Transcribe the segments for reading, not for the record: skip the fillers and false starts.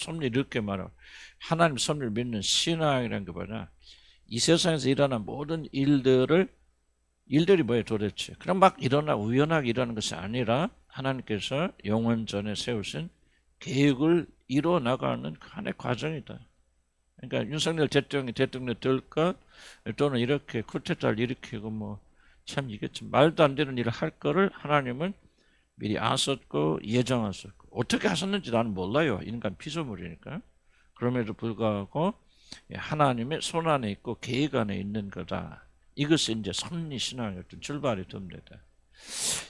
섭리 이렇게 말하고 하나님 섭리를 믿는 신앙이라는 게 뭐냐? 이 세상에서 일어난 모든 일들이 뭐예요 도대체? 그냥 막 우연하게 일어나는 것이 아니라 하나님께서 영원 전에 세우신 계획을 이루어 나가는 하나의 과정이다. 그러니까 윤석열 대통령이 대통령 될 것, 또는 이렇게 쿠데타를 일으키고 뭐 참 이게 참 말도 안 되는 일을 할 거를 하나님은 미리 아셨고 예정하셨고 어떻게 하셨는지 나는 몰라요. 인간 피조물이니까. 그럼에도 불구하고 하나님의 손 안에 있고 계획 안에 있는 거다. 이것이 이제 섭리신앙의 어떤 출발이 됩니다.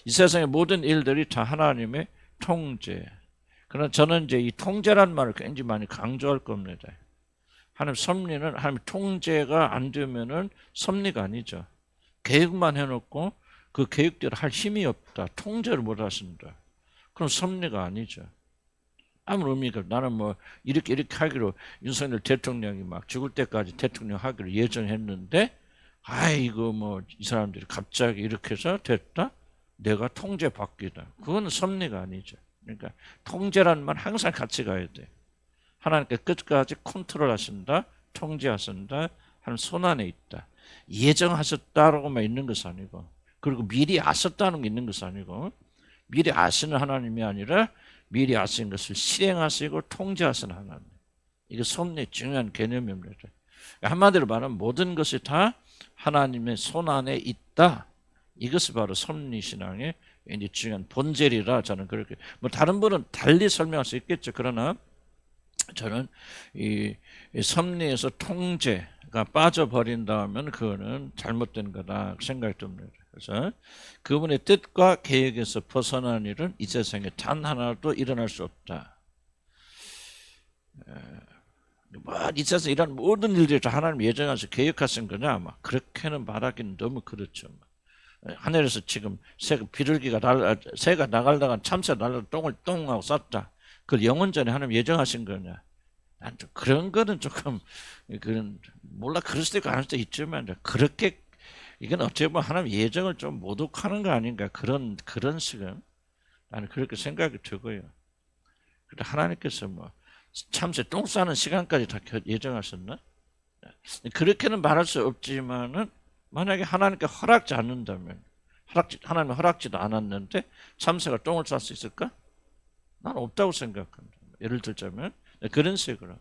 이 세상의 모든 일들이 다 하나님의 통제. 그러나 저는 이제 이 통제란 말을 굉장히 많이 강조할 겁니다. 하나님 섭리는 하나님 통제가 안 되면은 섭리가 아니죠. 계획만 해놓고 그 계획대로 할 힘이 없다. 통제를 못 하신다. 그럼 섭리가 아니죠. 아무 의미가 나는 뭐 이렇게 하기로 윤석열 대통령이 막 죽을 때까지 대통령 하기로 예정했는데 아이고 뭐 이 사람들이 갑자기 이렇게 해서 됐다? 내가 통제 바뀌다. 그거는 섭리가 아니죠. 그러니까 통제라는 말 항상 같이 가야 돼. 하나님께 끝까지 컨트롤 하신다, 통제하신다, 하는 손 안에 있다. 예정하셨다라고만 있는 것이 아니고, 그리고 미리 아셨다는 게 있는 것이 아니고, 미리 아시는 하나님이 아니라 미리 아신 것을 실행하시고 통제하시는 하나님. 이게 섭리의 중요한 개념입니다. 한마디로 말하면 모든 것이 다 하나님의 손 안에 있다. 이것이 바로 섭리신앙의 중요한 본질이라 저는 그렇게, 뭐 다른 분은 달리 설명할 수 있겠죠. 그러나 저는 이 섭리에서 통제가 빠져버린다면 그거는 잘못된 거다 생각이 듭니다. 그래서 그분의 뜻과 계획에서 벗어난 일은 이 세상에 단 하나도 일어날 수 없다. 이 세상에 일어난 모든 일들이 다 하나님 예정하셔서 계획하신 거냐? 막 그렇게는 말하기는 너무 그렇죠. 하늘에서 지금 새가 나가다가 참새가 날라 똥을 똥하고 쌌다. 그걸 영원 전에 하나님 예정하신 거냐? 난 좀 그런 거는 조금 그런 몰라 그럴 수도 있고 안 할 수도 있지만 그렇게 이건 어떻게 보면 하나님 예정을 좀 모독하는 거 아닌가 그런 식은 나는 그렇게 생각이 들고요. 그런데 하나님께서 뭐 참새 똥 싸는 시간까지 다 예정하셨나? 그렇게는 말할 수 없지만은 만약에 하나님께 허락지 않는다면 하나님 허락지도 않았는데 참새가 똥을 쌀 수 있을까? 난 없다고 생각합니다. 예를 들자면 그런 식으로.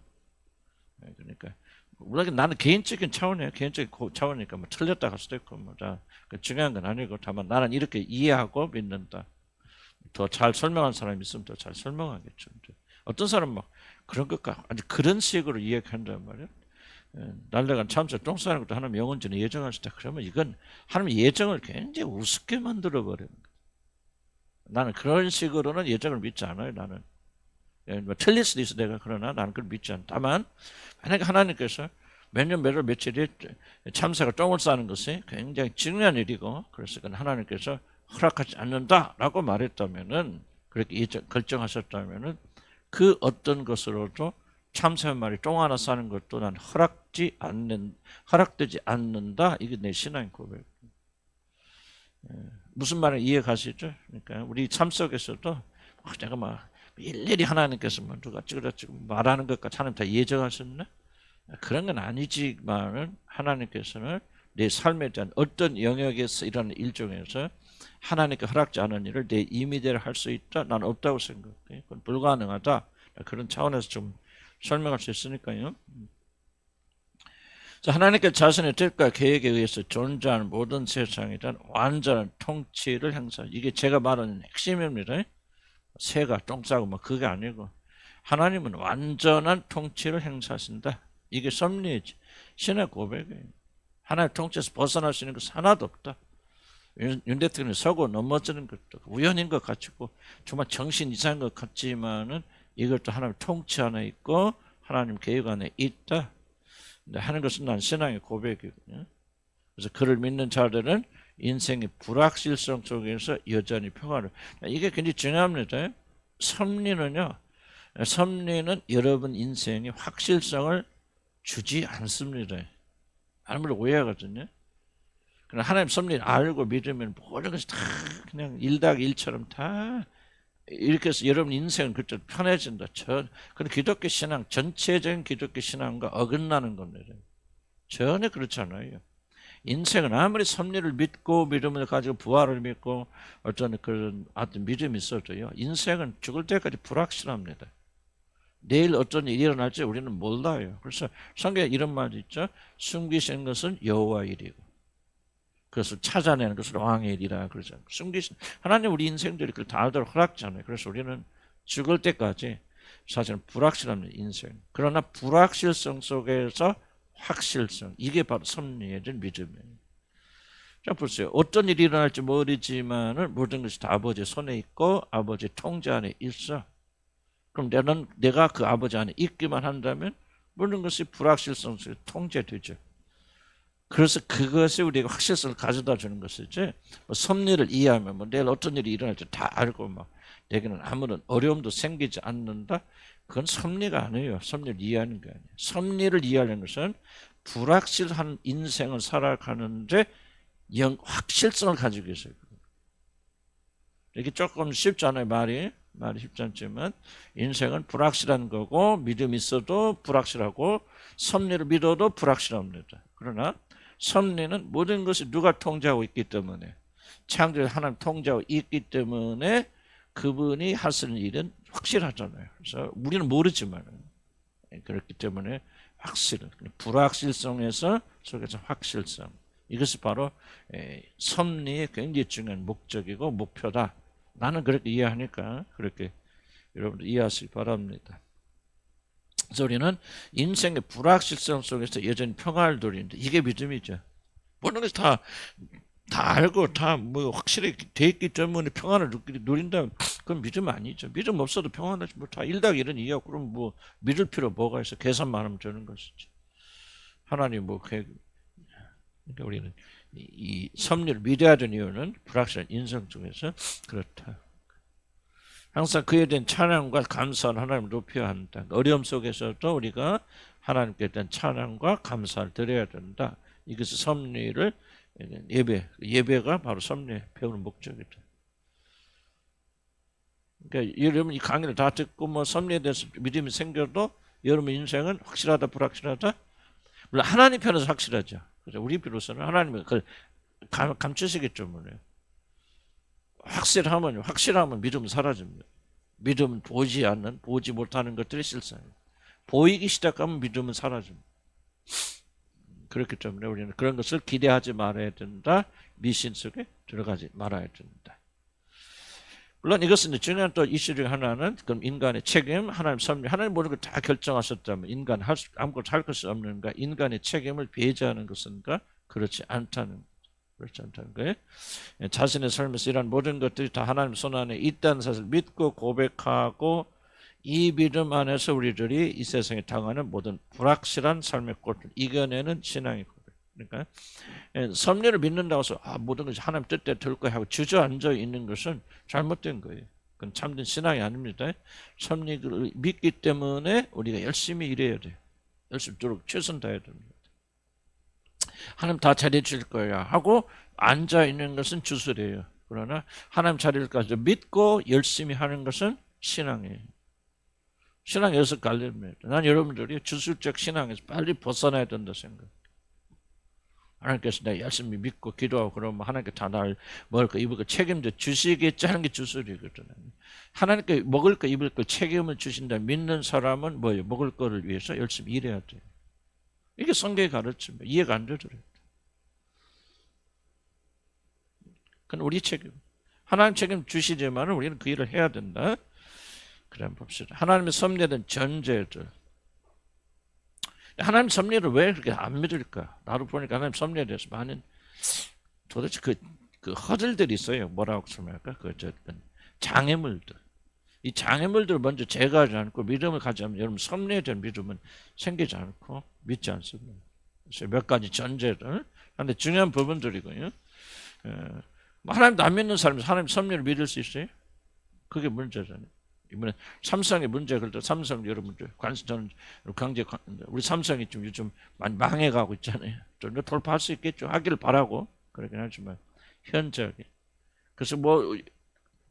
그러니까 물론 나는 개인적인 차원이에요. 개인적인 차원이니까 뭐 틀렸다 할 수도 있고 뭐 중요한 건 아니고 다만 나는 이렇게 이해하고 믿는다. 더 잘 설명한 사람이 있으면 더 잘 설명하겠죠. 어떤 사람은 막 그런 것과 아주 그런 식으로 이야기한단 말이에요. 날라간 참새 똥 싸는 것도 하나님 영원 전에 예정하셨다. 그러면 이건 하나님 예정을 굉장히 우습게 만들어 버리는 거예요. 나는 그런 식으로는 예정을 믿지 않아요. 나는 뭐 틀릴 수도 있어 내가. 그러나 나는 그걸 믿지 않아. 다만 만약에 하나님께서 몇 년 몇 월 며칠에 참새가 똥을 싸는 것이 굉장히 중요한 일이고 그래서 그건 하나님께서 허락하지 않는다라고 말했다면은 그렇게 결정하셨다면은 그 어떤 것으로도 참새 한 마리 똥 하나 싸는 것도 난 허락되지 않는다. 이게 내 신앙의 고백. 무슨 말을 이해가시죠? 그러니까 우리 삶 속에서도 내가 막 일일이 하나님께서 뭐 누가 찌그러지고 말하는 것까지 하나님 다 예정하셨나? 그런 건 아니지만은 하나님께서는 내 삶에 대한 어떤 영역에서 일하는 일 중에서 하나님께 허락지 않은 일을 내 임의대로 할 수 있다? 난 없다고 생각해. 그건 불가능하다. 그런 차원에서 좀 설명할 수 있으니까요. 하나님께 자신의 뜻과 계획에 의해서 존재하는 모든 세상에 대한 완전한 통치를 행사. 이게 제가 말하는 핵심입니다. 새가 똥 싸고 뭐 그게 아니고 하나님은 완전한 통치를 행사하신다. 이게 섭리이지. 신의 고백이에요. 하나님의 통치에서 벗어날 수 있는 것은 하나도 없다. 윤 대통령이 서고 넘어지는 것도 우연인 것 같고 정말 정신 이상한 것 같지만은 이것도 하나님 통치 안에 있고 하나님 계획 안에 있다. 하는 것은 난 신앙의 고백이거든요. 그래서 그를 믿는 자들은 인생의 불확실성 속에서 여전히 평화를. 이게 굉장히 중요합니다. 섭리는 여러분 인생의 확실성을 주지 않습니다. 하나님을 오해하거든요. 그러나 하나님 섭리를 알고 믿으면 모든 것이 다 그냥 1+1처럼 다 이렇게 해서 여러분 인생은 그때 편해진다. 그런 기독교 신앙, 전체적인 기독교 신앙과 어긋나는 겁니다. 전혀 그렇지 않아요. 인생은 아무리 섭리를 믿고 믿음을 가지고 부활을 믿고 어떤 그런 어떤 믿음이 있어도요. 인생은 죽을 때까지 불확실합니다. 내일 어떤 일이 일어날지 우리는 몰라요. 그래서 성경에 이런 말이 있죠. 숨기신 것은 여호와 일이고 그것을 찾아내는 것은 왕의 일이라 그러잖아요. 숨기신 하나님 우리 인생들이 그걸 다 알도록 허락잖아요. 그래서 우리는 죽을 때까지 사실은 불확실합니다. 인생. 그러나 불확실성 속에서 확실성. 이게 바로 섭리해진 믿음이에요. 자 보세요. 어떤 일이 일어날지 모르지만은 모든 것이 다 아버지의 손에 있고 아버지의 통제 안에 있어. 그럼 내가 그 아버지 안에 있기만 한다면 모든 것이 불확실성 속에 통제되죠. 그래서 그것이 우리가 확실성을 가져다 주는 것이지 뭐 섭리를 이해하면 뭐 내일 어떤 일이 일어날지 다 알고 막 내게는 아무런 어려움도 생기지 않는다. 그건 섭리가 아니에요. 섭리를 이해하는 게 아니에요. 섭리를 이해하는 것은 불확실한 인생을 살아가는데 확실성을 가지고 있어요. 이게 조금 쉽지 않아요. 말이 쉽지 않지만 인생은 불확실한 거고 믿음이 있어도 불확실하고 섭리를 믿어도 불확실합니다. 그러나 섭리는 모든 것이 누가 통제하고 있기 때문에 창조주 하나님 통제하고 있기 때문에 그분이 하시는 일은 확실하잖아요. 그래서 우리는 모르지만 그렇기 때문에 확실, 불확실성에서 속에서 확실성. 이것이 바로 섭리의 굉장히 중요한 목적이고 목표다. 나는 그렇게 이해하니까 그렇게 여러분들 이해하시기 바랍니다. 그래서 우리는 인생의 불확실성 속에서 여전히 평화를 누리는데 이게 믿음이죠. 모든 것이 다 알고 다 뭐 확실히 돼 있기 때문에 평안을 누린다. 그건 믿음 아니죠. 믿음 없어도 평안하지 뭐 다 1+1은 2야. 그럼 뭐 믿을 필요 뭐가 있어? 계산만 하면 되는 것이지. 하나님 뭐 그러니까 우리는 이 섭리를 믿어야 되는 이유는 불확실한 인생 중에서 그렇다. 항상 그에 대한 찬양과 감사를 하나님을 높여야 한다. 어려움 속에서도 우리가 하나님께 대한 찬양과 감사를 드려야 된다. 이것이 섭리를 예배가 바로 섭리 배우는 목적이다. 그러니까 여러분 이 강의를 다 듣고 뭐 섭리에 대해서 믿음이 생겨도 여러분 인생은 확실하다 불확실하다? 물론 하나님 편에서 확실하죠. 그래서 우리 비로소는 하나님이 그걸 감추시기 때문에 확실하면 믿음은 사라집니다. 믿음은 보지 못하는 것들이 실상이에요. 보이기 시작하면 믿음은 사라집니다. 그렇기 때문에 우리는 그런 것을 기대하지 말아야 된다. 미신 속에 들어가지 말아야 된다. 물론 이것은 중요한 또 이슈 중 하나는 그럼 인간의 책임, 하나님 섭리, 하나님 모든 걸 다 결정하셨다면 인간 아무것도 할 것이 없는가? 인간의 책임을 배제하는 것인가? 그렇지 않다는 거예요. 자신의 삶에서 이러한 모든 것들이 다 하나님 손 안에 있다는 사실을 믿고 고백하고 이 믿음 안에서 우리들이 이 세상에 당하는 모든 불확실한 삶의 꽃을 이겨내는 신앙이거든요. 그러니까 섭리를 믿는다고 해서 모든 것이 하나님 뜻대로 될 거야 하고 주저앉아 있는 것은 잘못된 거예요. 그건 참된 신앙이 아닙니다. 섭리를 믿기 때문에 우리가 열심히 일해야 돼요. 열심히 최선 다해야 됩니다. 하나님 다 잘해줄 거야 하고 앉아있는 것은 주술이에요. 그러나 하나님 잘해줄까 믿고 열심히 하는 것은 신앙이에요. 신앙이 여기서 갈립니다. 난 여러분들이 주술적 신앙에서 빨리 벗어나야 된다 생각해요. 하나님께서 내가 열심히 믿고 기도하고 그러면 하나님께 다 날 먹을 거 입을 거 책임져 주시겠지 하는 게 주술이거든요. 하나님께 먹을 거 입을 거 책임을 주신다 믿는 사람은 뭐예요? 먹을 거를 위해서 열심히 일해야 돼요. 이게 성경의 가르침이에요. 이해가 안 되더라고요. 그건 우리 책임. 하나님 책임 주시지만 우리는 그 일을 해야 된다. 그래 한번 봅시다. 하나님의 섭리된 전제들. 하나님 섭리를 왜 그렇게 안 믿을까? 나도 보니까 하나님 섭리에 대해서 많은 도대체 그 허들들이 있어요. 뭐라고 설명할까? 그 장애물들. 이 장애물들을 먼저 제거하지 않고 믿음을 가지면 여러분 섭리에 대한 믿음은 생기지 않고 믿지 않습니다. 그래서 몇 가지 전제들. 그런데 중요한 부분들이고요. 하나님도 안 믿는 사람이 하나님 섭리를 믿을 수 있어요? 그게 문제잖아요. 이번에 삼성의 문제 그럴 때 삼성 여러분들 저는 강제 우리 삼성이 좀 요즘 많이 망해가고 있잖아요. 좀 돌파할 수 있겠죠. 하기를 바라고 그러긴 하지만 현저하게. 그래서 뭐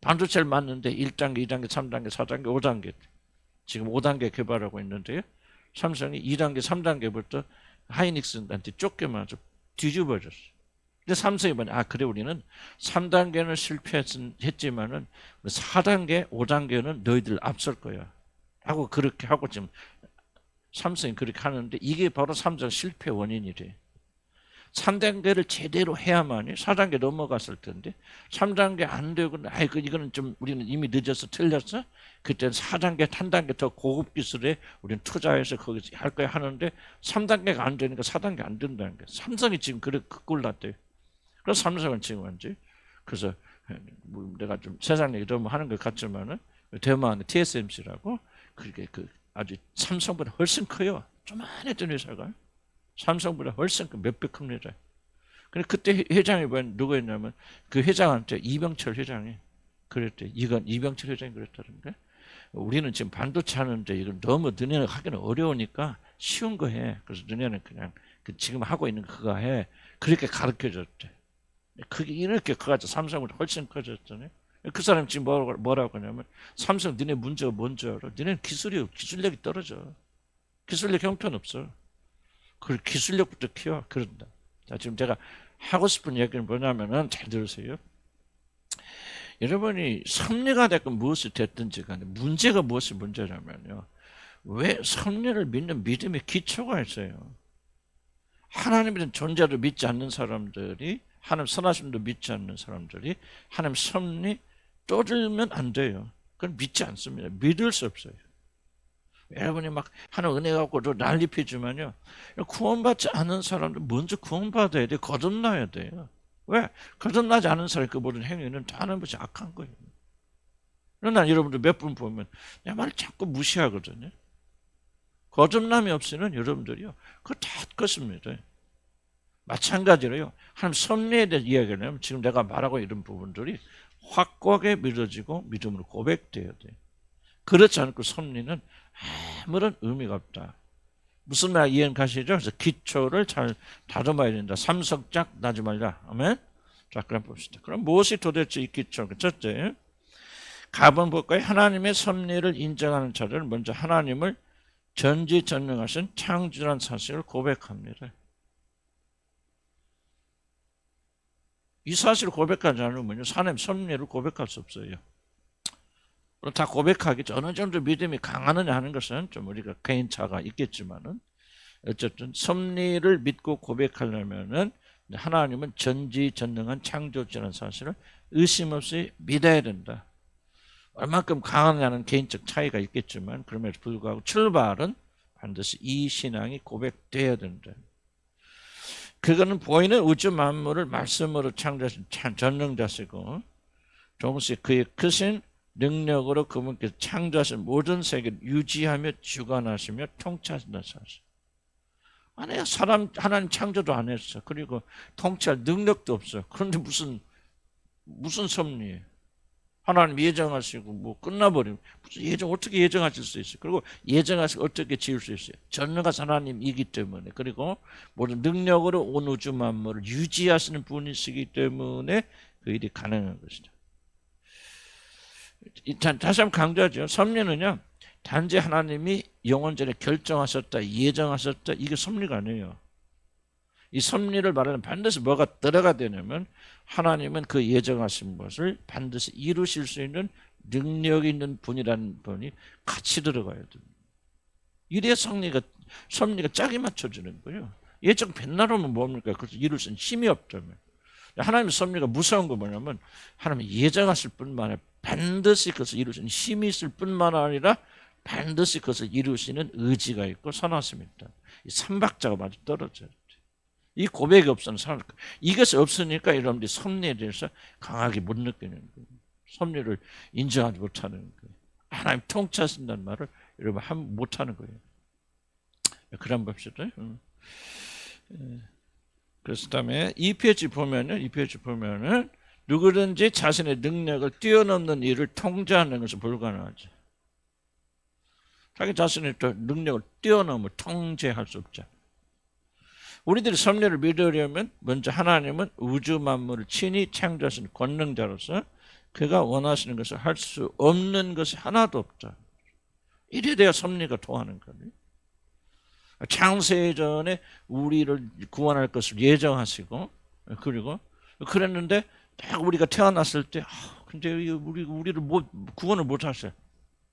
반도체를 만드는데 1단계, 2단계, 3단계, 4단계, 5단계. 지금 5단계 개발하고 있는데요. 삼성이 2단계, 3단계부터 하이닉스한테 쫓겨맞아 뒤집어졌어. 근데 삼성이 뭐냐? 그래, 우리는 3단계는 실패했지만은 4단계, 5단계는 너희들 앞설 거야. 하고 그렇게 하고 지금 삼성이 그렇게 하는데 이게 바로 삼성 실패 원인이래. 3단계를 제대로 해야만이 4단계 넘어갔을 텐데 3단계 안 되고 이거는 좀 우리는 이미 늦어서 틀렸어. 그때는 4단계, 한 단계 더 고급 기술에 우리는 투자해서 거기서 할 거야 하는데 3단계가 안 되니까 4단계 안 된다는 거야. 삼성이 지금 그래 꼴 났대. 그래서 삼성은 지금 완지. 그래서 내가 좀 세상 얘기 너무 하는 것 같지만은 대만 TSMC라고 그게 아주 삼성보다 훨씬 커요. 조만했던 회사가. 삼성보다 훨씬 몇배 큽니다. 근데 그때 회장이 누구였냐면 그 회장한테 이병철 회장이 그랬대. 이건 이병철 회장이 그랬다는 거야. 우리는 지금 반도체 하는데 이건 너무 너네는 하기는 어려우니까 쉬운 거 해. 그래서 너네는 그냥 지금 하고 있는 거 그거 해. 그렇게 가르쳐줬대. 그게 이렇게 커가지고 삼성보다 훨씬 커졌잖아요. 그 사람이 지금 뭐라고 하냐면 삼성 너네 문제가 뭔지 알아? 너네는 기술력이 떨어져. 기술력 형편없어. 그 기술력부터 키워. 그런다. 자, 지금 제가 하고 싶은 얘기는 뭐냐면은 잘 들으세요. 여러분이 섭리가 됐건 무엇이 됐든지 간에 문제가 무엇이 문제냐면요. 왜 섭리를 믿는 믿음의 기초가 있어요. 하나님의 존재를 믿지 않는 사람들이 하나님 선하심도 믿지 않는 사람들이 하나님 섭리 떠들면 안 돼요. 그건 믿지 않습니다. 믿을 수 없어요. 여러분이 막 하나님 은혜 갖고 난리 피지만요. 구원받지 않은 사람들 먼저 구원받아야 돼. 거듭나야 돼요. 왜? 거듭나지 않은 사람이 그 모든 행위는 다 하는 것이 악한 거예요. 그러나 여러분들 몇 분 보면 내 말을 자꾸 무시하거든요. 거듭남이 없이는 여러분들이요. 그거 다 것입니다. 마찬가지로요. 하나님 섭리에 대해 이야기를 하면 지금 내가 말하고 이런 부분들이 확고하게 믿어지고 믿음으로 고백돼야 돼. 그렇지 않고 섭리는 아무런 의미가 없다. 무슨 말 이해는 가시죠? 그래서 기초를 잘 다듬어야 된다. 삼석작 나지 말자. 아멘. 자, 그럼 봅시다. 그럼 무엇이 도대체 이 기초? 첫째, 가본 볼까요? 하나님의 섭리를 인정하는 자들은 먼저 하나님을 전지전능하신 창조라는 사실을 고백합니다. 이 사실을 고백하지 않으면 하나님 섭리를 고백할 수 없어요. 다 고백하겠죠. 어느 정도 믿음이 강하느냐 하는 것은 좀 우리가 개인차가 있겠지만은 어쨌든 섭리를 믿고 고백하려면은 하나님은 전지전능한 창조주라는 사실을 의심 없이 믿어야 된다. 얼만큼 강하냐는 개인적 차이가 있겠지만 그럼에도 불구하고 출발은 반드시 이 신앙이 고백돼야 된다. 그거는 보이는 우주 만물을 말씀으로 창조하신 전능자시고 동시에 그의 크신 능력으로 그분께서 창조하신 모든 세계를 유지하며 주관하시며 통치하신다는 사실. 아니, 하나님 창조도 안 했어. 그리고 통치할 능력도 없어. 그런데 무슨 섭리예요? 하나님 예정하시고 뭐 끝나버리면 무슨 어떻게 예정하실 수 있어요? 그리고 예정하시고 어떻게 지을 수 있어요? 전능하신 하나님이기 때문에, 그리고 모든 능력으로 온 우주 만물을 유지하시는 분이시기 때문에 그 일이 가능한 것이죠. 다시 한번 강조하죠. 섭리는요, 단지 하나님이 영원전에 결정하셨다, 예정하셨다, 이게 섭리가 아니에요. 이 섭리를 말하면 반드시 뭐가 들어가 되냐면 하나님은 그 예정하신 것을 반드시 이루실 수 있는 능력 있는 분이라는 분이 같이 들어가야 됩니다. 이래야 섭리가 짝이 맞춰지는 거예요. 예정 백나라면 뭡니까? 그래서 이룰 수 있는 힘이 없다면. 하나님의 섭리가 무서운 거 뭐냐면 하나님이 예정하실 뿐만 아니라 반드시 그것을 이룰 수 있는 힘이 있을 뿐만 아니라 반드시 그것을 이루시는 의지가 있고 선하심이 있다. 이 삼박자가 마주 떨어져요. 이 고백이 없으면 사람, 이것이 없으니까 여러분들이 섭리에 대해서 강하게 못 느끼는 거예요. 섭리를 인정하지 못하는 거예요. 하나님 통치하신다는 말을 여러분 못하는 거예요. 그럼 봅시다. 그래서 다음에 이 페이지 보면은 누구든지 자신의 능력을 뛰어넘는 일을 통제하는 것은 불가능하죠. 자기 자신의 능력을 뛰어넘어 통제할 수 없죠. 우리들이 섭리를 믿으려면 먼저 하나님은 우주 만물을 친히 창조하신 권능자로서 그가 원하시는 것을 할 수 없는 것이 하나도 없다. 이래 돼야 섭리가 통하는 거예요. 창세 전에 우리를 구원할 것을 예정하시고, 그리고 그랬는데 딱 우리가 태어났을 때 근데 우리를 구원을 못 하셔요.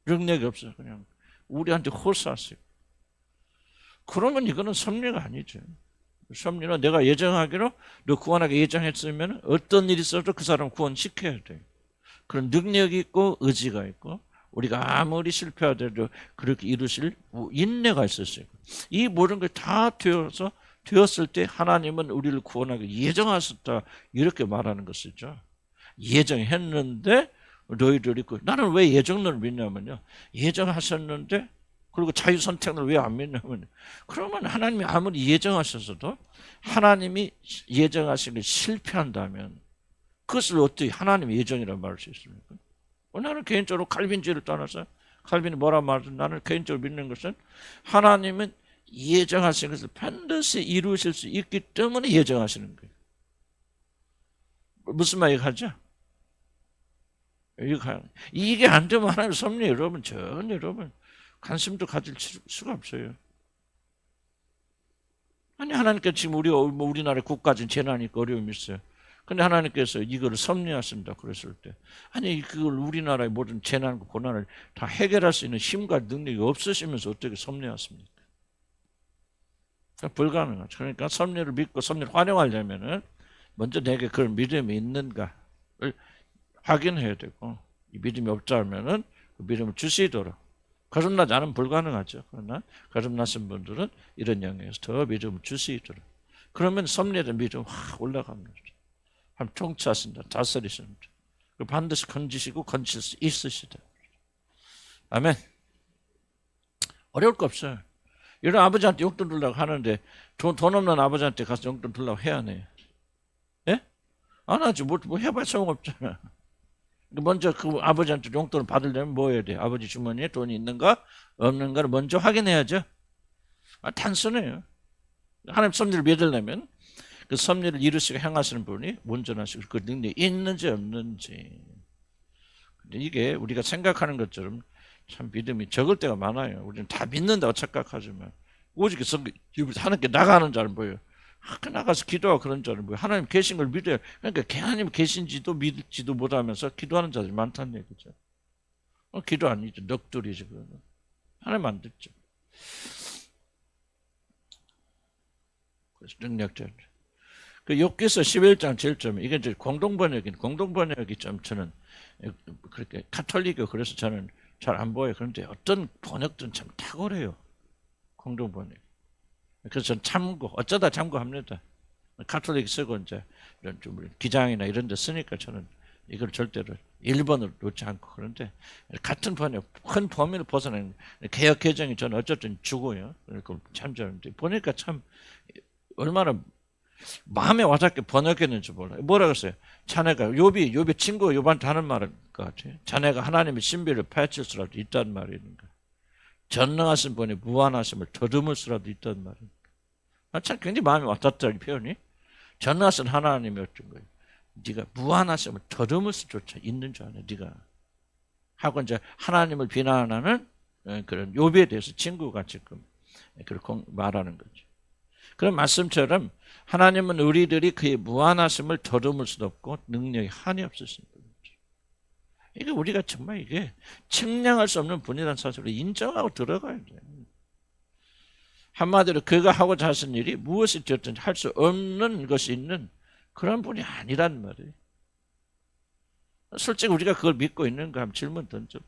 능력이 없어요. 그냥 우리한테 호소하세요. 그러면 이거는 섭리가 아니죠. 섭리는 내가 예정하기로 너 구원하게 예정했으면 어떤 일이 있어도 그 사람 구원시켜야 돼요. 그런 능력이 있고 의지가 있고, 우리가 아무리 실패하더라도 그렇게 이루실 인내가 있었어요. 이 모든 게 다 되었을 때 하나님은 우리를 구원하게 예정하셨다, 이렇게 말하는 것이죠. 예정했는데 너희들이 나는 왜 예정론을 믿냐면요, 예정하셨는데, 그리고 자유선택을 왜 안 믿냐면, 그러면 하나님이 아무리 예정하셨어도 하나님이 예정하신 게 실패한다면 그것을 어떻게 하나님의 예정이라고 말할 수 있습니까? 나는 개인적으로 칼빈주의를 떠나서, 칼빈이 뭐라 말하든 나는 개인적으로 믿는 것은 하나님은 예정하신 것을 반드시 이루실 수 있기 때문에 예정하시는 거예요. 무슨 말 얘기하죠? 이게 안 되면 하나님 섭리 여러분 전혀 여러분 관심도 가질 수가 없어요. 아니 하나님께 지금 우리나라 국가적인 재난이 있고 어려움이 있어요. 근데 하나님께서 이거를 섭리하신다 그랬을 때, 아니 그걸 우리나라의 모든 재난과 고난을 다 해결할 수 있는 힘과 능력이 없으시면서 어떻게 섭리하십니까? 불가능하죠. 그러니까 섭리를 믿고 섭리를 활용하려면은 먼저 내게 그런 믿음이 있는가를 확인해야 되고, 이 믿음이 없다면은 그 믿음을 주시도록. 거듭나지 않으면 불가능하죠. 그러나 거듭나신 분들은 이런 영역에서 더 믿음을 주시도록. 그러면 섭리의 믿음 확 올라갑니다. 하나님 통치하신다, 다스리신다. 반드시 건지시고 건질 수 있으시다. 아멘. 어려울 거 없어요. 이런 아버지한테 용돈 주려고 하는데 돈 없는 아버지한테 가서 용돈 주려고 해야 하네요. 예? 안 하지. 뭐 해봐야 소용없잖아. 먼저 그 아버지한테 용돈을 받으려면 뭐 해야 돼? 아버지 주머니에 돈이 있는가 없는가를 먼저 확인해야죠. 단순해요. 하나님 섭리를 믿으려면 그 섭리를 이루시고 행하시는 분이 온전하시고 그 능력이 있는지 없는지. 근데 이게 우리가 생각하는 것처럼 참 믿음이 적을 때가 많아요. 우리는 다 믿는다고 착각하지만 오직 하나님께 나가는 자는 뭐예요? 나가서 기도하고 그런 자는 뭐예요? 하나님 계신 걸 믿어요. 그러니까 하나님 계신지도 믿지도 못하면서 기도하는 자들이 많다는 얘기죠. 기도 아니죠. 넋두리죠. 하나님 안 듣죠. 그래서 능력자. 그 욥기서 11장 7절, 이게 이제 공동번역이 좀 저는 그렇게 카톨릭이고 그래서 저는 잘 안 보여요. 그런데 어떤 번역들은 참 탁월해요. 공동번역. 그래서 저는 어쩌다 참고합니다. 카톨릭 쓰고 이제 이런 좀 기장이나 이런 데 쓰니까 저는 이걸 절대로 1번으로 놓지 않고, 그런데 같은 번역, 큰 범위를 벗어나는 개혁 개정이 저는 어쨌든 주고요. 그걸 참조하는데 보니까 참 얼마나 마음에 와닿게 번역했는지 몰라요. 뭐라 그랬어요? 자네가 욥이 친구 욥한테 하는 말일 것 같아요. 자네가 하나님의 신비를 파헤칠 수라도 있단 말이니까. 전능하신 분이 무한하심을 더듬을 수라도 있단 말이니까. 참 굉장히 마음에 와닿다, 이 표현이. 전능하신 하나님이 어떤 거예요? 네가 무한하심을 더듬을 수조차 있는 줄 아네, 네가. 하고 이제 하나님을 비난하는 그런 욥에 대해서 친구가 지금 그렇게 말하는 거죠. 그런 말씀처럼 하나님은 우리들이 그의 무한하심을 더듬을 수도 없고 능력이 한이 없으신 분이죠. 이게 우리가 정말 이게 측량할 수 없는 분이라는 사실을 인정하고 들어가야 돼요. 한마디로 그가 하고자 하신 일이 무엇이 되었든지 할 수 없는 것이 있는 그런 분이 아니란 말이에요. 솔직히 우리가 그걸 믿고 있는가 하면 질문 던져.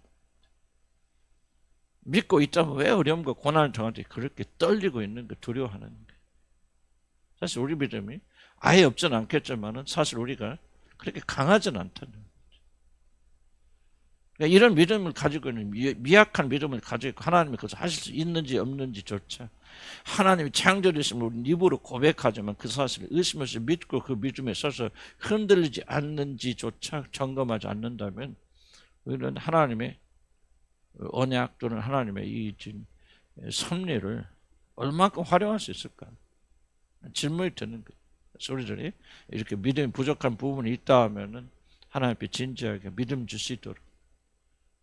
믿고 있다면 왜 어려움과 고난을 당할 때 그렇게 떨리고 있는가, 두려워하는가? 사실 우리 믿음이 아예 없진 않겠지만은 사실 우리가 그렇게 강하진 않다는 거죠. 그러니까 이런 믿음을 가지고 있는 미약한 믿음을 가지고 있고 하나님이 그것을 하실 수 있는지 없는지조차 하나님이 창조되심을 우리 입으로 고백하지만 그 사실을 의심없이 믿고 그 믿음에 서서 흔들리지 않는지조차 점검하지 않는다면 우리는 하나님의 언약 또는 하나님의 이 섭리를 얼마큼 활용할 수 있을까? 질문이 드는 거예요. 그래서 우리들이 이렇게 믿음이 부족한 부분이 있다 하면은 하나님 앞에 진지하게 믿음 주시도록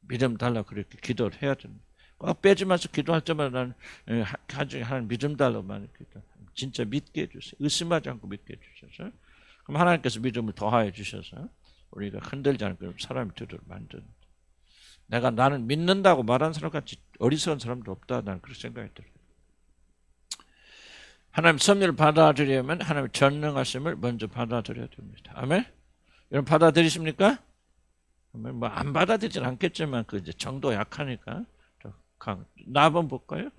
믿음 달라 그렇게 기도를 해야 됩니다. 꼭 빼지면서 기도할 때마다 나는 하나님 믿음 달라만 기도. 진짜 믿게 해주세요. 의심하지 않고 믿게 해주셔서 그럼 하나님께서 믿음을 더하여 주셔서 우리가 흔들지 않고 사람이 되도록 만드는. 나는 믿는다고 말하는 사람같이 어리석은 사람도 없다. 나는 그렇게 생각이 들어요. 하나님 섭리를 받아들이려면 하나님의 전능하심을 먼저 받아들여야 됩니다. 아멘? 여러분 받아들이십니까? 뭐 안 받아들이진 않겠지만 그 이제 정도 약하니까 나 한번 볼까요?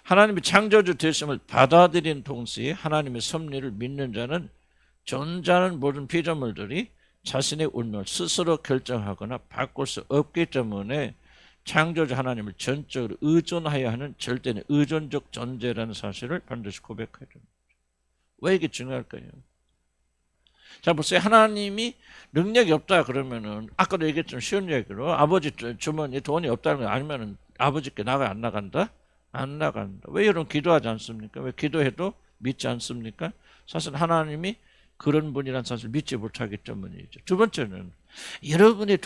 하나님의 창조주 되심을 받아들이는 동시에 하나님의 섭리를 믿는 자는 존재하는 모든 피조물들이 자신의 운명을 스스로 결정하거나 바꿀 수 없기 때문에 창조주 하나님을 전적으로 의존하여야 하는 절대는 의존적 존재라는 사실을 반드시 고백해야 됩니다. 왜 이게 중요할까요? 자, 보세요. 하나님이 능력이 없다 그러면은 아까도 얘기했지만 쉬운 얘기로 아버지 주머니에 돈이 없다는 거 아니면은 아버지께 안 나간다? 안 나간다. 왜 여러분 기도하지 않습니까? 왜 기도해도 믿지 않습니까? 사실 하나님이 그런 분이란 사실을 믿지 못하기 때문이죠. 두 번째는 여러분의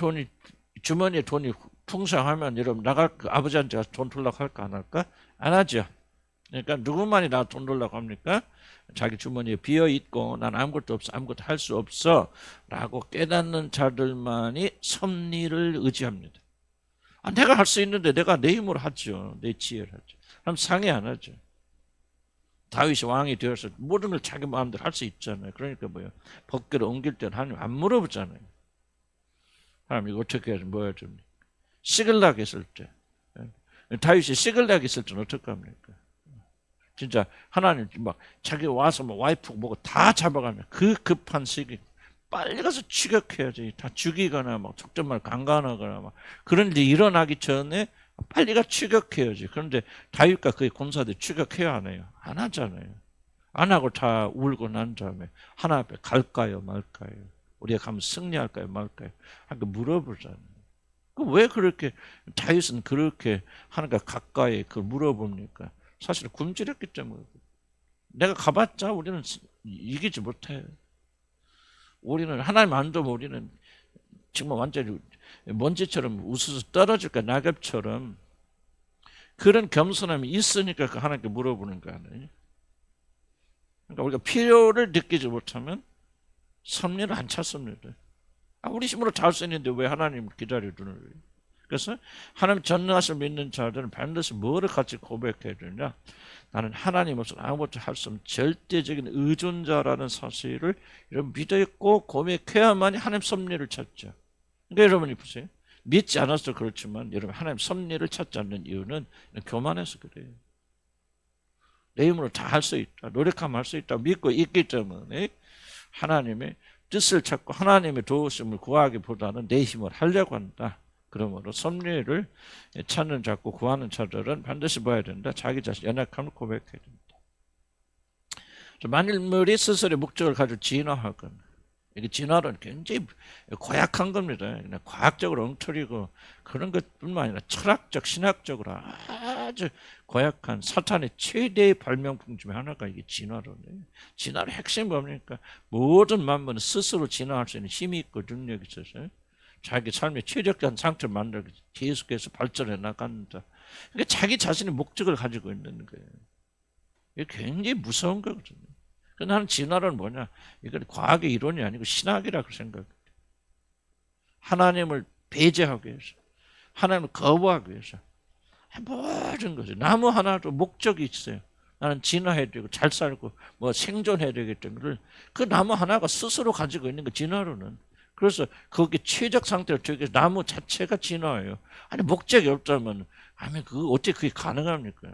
주머니에 돈이 풍성하면 여러분 아버지한테 가서 돈 달라고 할까 안 할까? 안 하죠. 그러니까 누구만이 나 돈 달라고 합니까? 자기 주머니에 비어있고 난 아무것도 없어, 아무것도 할 수 없어 라고 깨닫는 자들만이 섭리를 의지합니다. 내가 할 수 있는데 내가 내 힘으로 하죠. 내 지혜를 하죠. 그럼 상해 안 하죠. 다윗이 왕이 되어서 모든 걸 자기 마음대로 할 수 있잖아요. 그러니까 법궤를 옮길 때는 하나님 안 물어보잖아요. 하나님 이거 어떻게 해야지 뭐 해야 됩니까? 시글락 했을 때 다윗이 시글락 했을 때는 어떻게 합니까? 진짜 하나님 막 자기 와서 와이프 뭐고 다 잡아가면 그 급한 시기 빨리 가서 추격해야지. 다 죽이거나 속전말 강간하거나 그런 일이 일어나기 전에 빨리 가 추격해야지. 그런데 다윗과 그의 군사들이 추격해야 안 해요? 안 하잖아요. 안 하고 다 울고 난 다음에 하나 앞에 갈까요 말까요? 우리가 가면 승리할까요 말까요? 하니까 물어보잖아요. 왜 그렇게 다윗은 그렇게 하나님과 가까이 그걸 물어봅니까? 사실 굶주렸기 때문에. 내가 가봤자 우리는 이기지 못해요. 우리는 하나님 안 도면 우리는 정말 완전히 먼지처럼 우수수 떨어질까 낙엽처럼 그런 겸손함이 있으니까 그 하나님께 물어보는 거 아니에요. 그러니까 우리가 필요를 느끼지 못하면 섭리를 안 찾습니다. 우리 힘으로 잘 수 있는데 왜 하나님을 기다려주는 거예요? 그래서 하나님 전능하심을 믿는 자들은 반드시 뭐를 같이 고백해야 되냐? 나는 하나님 없이는 아무것도 할 수 없는 절대적인 의존자라는 사실을 여러분 믿어있고 고백해야만이 하나님 섭리를 찾죠. 그러니까 여러분이 보세요. 믿지 않아서 그렇지만 여러분 하나님 섭리를 찾지 않는 이유는 교만해서 그래요. 내 힘으로 다 할 수 있다. 노력하면 할 수 있다. 믿고 있기 때문에 하나님의 뜻을 찾고 하나님의 도우심을 구하기보다는 내 힘을 하려고 한다. 그러므로 섭리를 찾는 자고 구하는 자들은 반드시 봐야 된다. 자기 자신 연약함을 고백해야 됩니다. 만일물이 스스로의 목적을 가지고 진화하거나 이게 진화는 굉장히 고약한 겁니다. 그냥 과학적으로 엉터리고 그런 것뿐만 아니라 철학적, 신학적으로 아주 고약한 사탄의 최대의 발명품 중에 하나가 이게 진화론이에요. 진화의 핵심이 뭡니까? 모든 만물은 스스로 진화할 수 있는 힘이 있고 능력이 있어서 자기 삶의 최적한 상태를 만들고 계속해서 발전해 나간다. 그러니까 자기 자신의 목적을 가지고 있는 거예요. 이게 굉장히 무서운 거거든요. 그래서 나는 진화론은 뭐냐? 이건 과학의 이론이 아니고 신학이라고 생각해요. 하나님을 배제하기 위해서, 하나님을 거부하기 위해서 모든 거죠. 나무 하나도 목적이 있어요. 나는 진화해야 되고 잘 살고 생존해야 되기 때문에 그 나무 하나가 스스로 가지고 있는 거 진화론은. 그래서 거기 최적 상태를 저기 나무 자체가 진화해요. 목적이 없다면 어떻게 그게 가능합니까?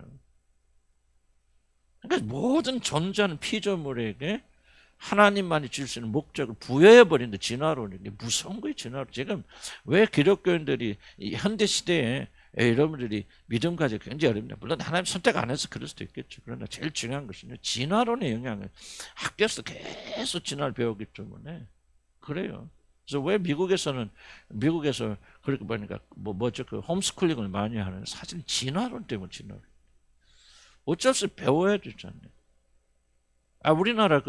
그러니까 모든 존재하는 피조물에게 하나님만이 줄 수 있는 목적을 부여해버린다. 진화론이. 무서운 거예요. 진화론. 지금 왜 기독교인들이 이 현대 시대에 여러분들이 믿음 가지기 굉장히 어렵냐. 물론 하나님 선택 안 해서 그럴 수도 있겠죠. 그러나 제일 중요한 것은 진화론의 영향을 학교에서 계속 진화를 배우기 때문에 그래요. 그래서 왜 미국에서 그렇게 보니까 그 홈스쿨링을 많이 하는 사실 진화론 때문에 진화론. 어쩔 수 없이 배워야 되잖아요. 우리나라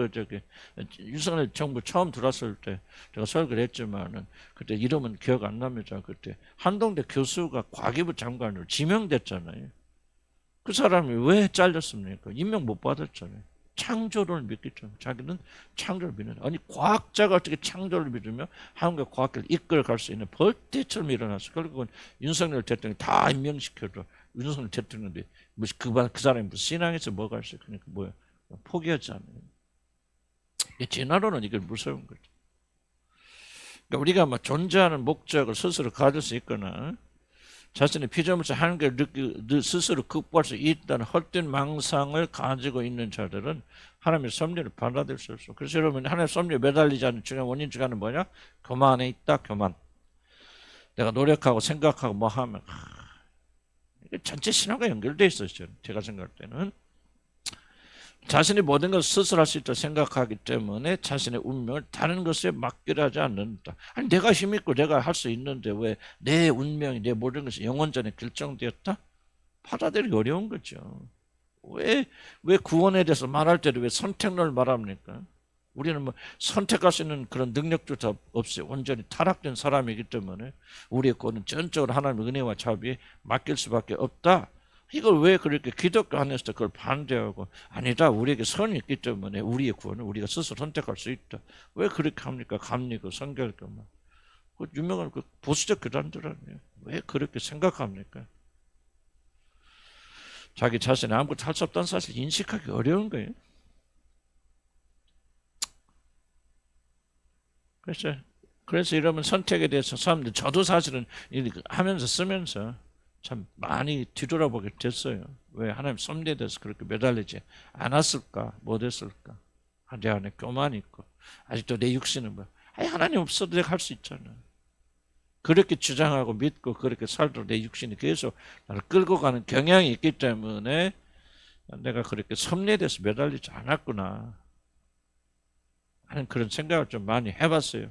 윤석열 정부 처음 들어왔을 때 제가 설교를 했지만은 그때 이름은 기억 안 납니다. 그때 한동대 교수가 과기부 장관으로 지명됐잖아요. 그 사람이 왜 잘렸습니까? 임명 못 받았잖아요. 창조를 믿겠죠. 자기는 창조를 믿는. 아니 과학자가 어떻게 창조를 믿으며 한국의 과학계를 이끌어갈 수 있는 벌떼처럼 일어났어. 결국은 윤석열 대통령이 다 임명시켜도 윤석열 대통령이 그 사람이 무슨 신앙에서 뭐가 있어요? 그러니까 뭐야? 포기하잖아요. 진화론은 이걸 무서운 거죠. 그러니까 우리가 뭐 존재하는 목적을 스스로 가질 수 있거나 자신의 피조물체 한계를 스스로 극복할 수 있다는 헛된 망상을 가지고 있는 자들은 하나님의 섭리를 받아들일 수 없어. 그래서 여러분 하나님의 섭리에 매달리지 않는 중요한 원인 중 하나는 뭐냐? 교만에 있다. 교만. 내가 노력하고 생각하고 뭐 하면 전체 신화가 연결돼 있어요. 제가 생각할 때는. 자신이 모든 것을 스스로 할 수 있다고 생각하기 때문에 자신의 운명을 다른 것에 맡기려 하지 않는다. 아니 내가 힘 있고 내가 할 수 있는데 왜 내 운명이 내 모든 것이 영원 전에 결정되었다? 받아들이기 어려운 거죠. 왜 구원에 대해서 말할 때도 왜 선택론을 말합니까? 우리는 뭐 선택할 수 있는 그런 능력조차 없어요. 완전히 타락된 사람이기 때문에 우리의 구원은 전적으로 하나님의 은혜와 자비에 맡길 수밖에 없다. 이걸 왜 그렇게 기독교 안에서 그걸 반대하고 아니다 우리에게 선이 있기 때문에 우리의 구원을 우리가 스스로 선택할 수 있다. 왜 그렇게 합니까? 감리고 성결교만. 그 유명한 그 보수적 교단들 아니에요. 왜 그렇게 생각합니까? 자기 자신이 아무것도 할 수 없다는 사실 인식하기 어려운 거예요. 그래서 이러면 선택에 대해서 사람들 저도 사실은 하면서 쓰면서 참 많이 뒤돌아보게 됐어요. 왜 하나님 섭리에 대해서 그렇게 매달리지 않았을까? 못했을까? 내 안에 교만이 있고 아직도 내 육신은 뭐 하나님 없어도 내가 할 수 있잖아. 그렇게 주장하고 믿고 그렇게 살도록 내 육신이 계속 나를 끌고 가는 경향이 있기 때문에 내가 그렇게 섭리에 대해서 매달리지 않았구나 하는 그런 생각을 좀 많이 해봤어요.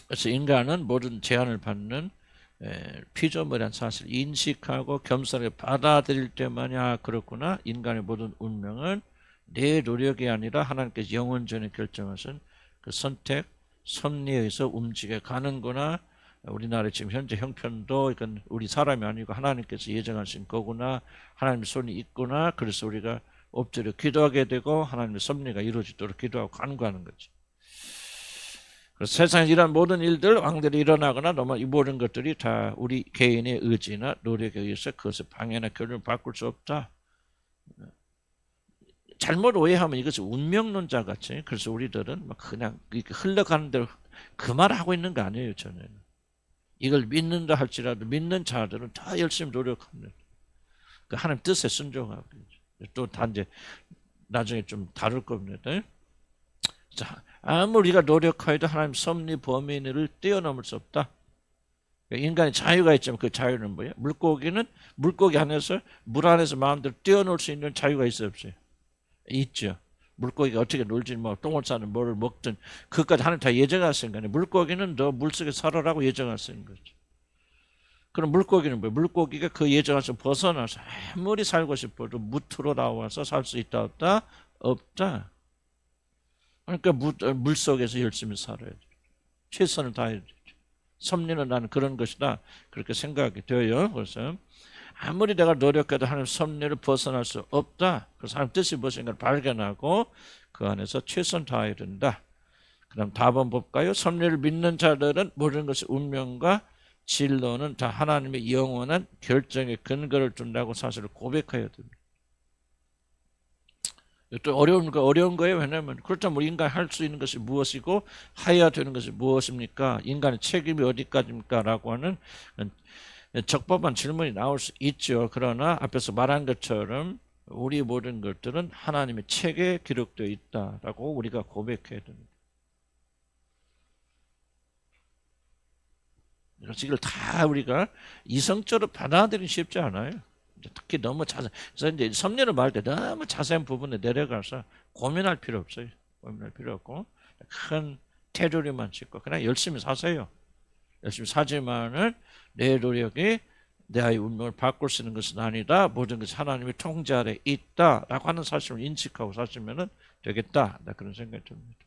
그래서 인간은 모든 제한을 받는 피조물이란 사실을 인식하고 겸손하게 받아들일 때만이 그렇구나. 인간의 모든 운명은 내 노력이 아니라 하나님께서 영원전에 결정하신 그 선택, 섭리에 의해서 움직여 가는구나. 우리나라의 지금 현재 형편도 이건 우리 사람이 아니고 하나님께서 예정하신 거구나. 하나님의 손이 있구나. 그래서 우리가 엎드려 기도하게 되고 하나님의 섭리가 이루어지도록 기도하고 간구하는 거지. 세상에 이런 모든 일들, 왕들이 일어나거나 이 모든 것들이 다 우리 개인의 의지나 노력에 의해서 그것을 방해나 결론을 바꿀 수 없다. 잘못 오해하면 이것이 운명론자 같이. 그래서 우리들은 그냥 흘러가는 대로 그 말 하고 있는 거 아니에요, 저는. 이걸 믿는다 할지라도 믿는 자들은 다 열심히 노력합니다. 그 하나님 뜻에 순종하고. 또 단지 나중에 좀 다룰 겁니다. 자, 아무리 우리가 노력하여도 하나님 섭리 범위를 뛰어넘을 수 없다. 인간의 자유가 있지만 그 자유는 뭐예요? 물고기 안에서 물 안에서 마음대로 뛰어놀 수 있는 자유가 있어요, 없어요? 있죠. 물고기가 어떻게 놀지 뭐 똥을 싸는 뭐를 먹든 그것까지 하나님 다 예정하신 거네. 물고기는 너 물속에 살아라고 예정하신 거죠. 그럼 물고기는 뭐예요? 물고기가 그 예정에서 벗어나서 아무리 살고 싶어도 무트로 나와서 살 수 있다 없다? 없다. 그러니까 물속에서 열심히 살아야 돼. 최선을 다해야 되죠. 섭리는 나는 그런 것이다. 그렇게 생각이 돼요. 그래서 아무리 내가 노력해도 하나님 섭리를 벗어날 수 없다. 그래서 하나님 뜻이 무엇인가를 발견하고 그 안에서 최선 다해야 된다. 그럼 답은 볼까요? 섭리를 믿는 자들은 모든 것이 운명과 진로는 다 하나님의 영원한 결정의 근거를 둔다고 사실을 고백해야 됩니다. 또 어려운 거예요. 왜냐하면 그렇다면 인간이 할 수 있는 것이 무엇이고 해야 되는 것이 무엇입니까? 인간의 책임이 어디까지입니까? 라고 하는 적법한 질문이 나올 수 있죠. 그러나 앞에서 말한 것처럼 우리 모든 것들은 하나님의 책에 기록되어 있다라고 우리가 고백해야 됩니다. 그래서 이걸 다 우리가 이성적으로 받아들이기 쉽지 않아요. 특히 너무 그래서 이제 섭리를 말할 때 너무 자세한 부분에 내려가서 고민할 필요 없어요. 고민할 필요 없고 큰 테두리만 짓고 그냥 열심히 사세요. 열심히 사지만은 내 노력이 내 아이 운명을 바꿀 수 있는 것은 아니다. 모든 것이 하나님의 통제 아래 있다라고 하는 사실을 인식하고 사시면 되겠다. 그런 생각이 듭니다.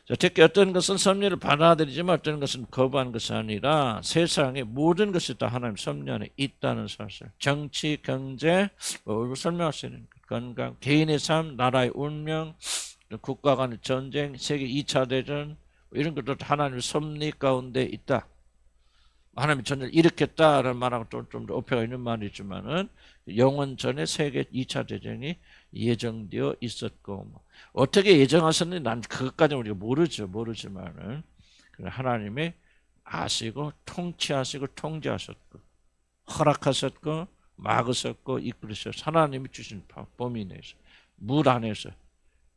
자, 특히 어떤 것은 섭리를 받아들이지만 어떤 것은 거부하는 것이 아니라 세상의 모든 것이 다 하나님 섭리 안에 있다는 사실. 정치, 경제, 설명할 수 있는 것. 건강, 개인의 삶, 나라의 운명, 국가 간의 전쟁, 세계 2차 대전 이런 것도 하나님의 섭리 가운데 있다. 하나님이 전쟁을 일으켰다라는 말하고 좀 더 어폐가 있는 말이지만은 영원 전에 세계 2차 대전이 예정되어 있었고 어떻게 예정하셨는지 난 그것까지는 우리가 모르지만은 하나님이 아시고 통치하시고 통제하셨고 허락하셨고 막으셨고 이끌으셨고 하나님이 주신 범위 내에서 물 안에서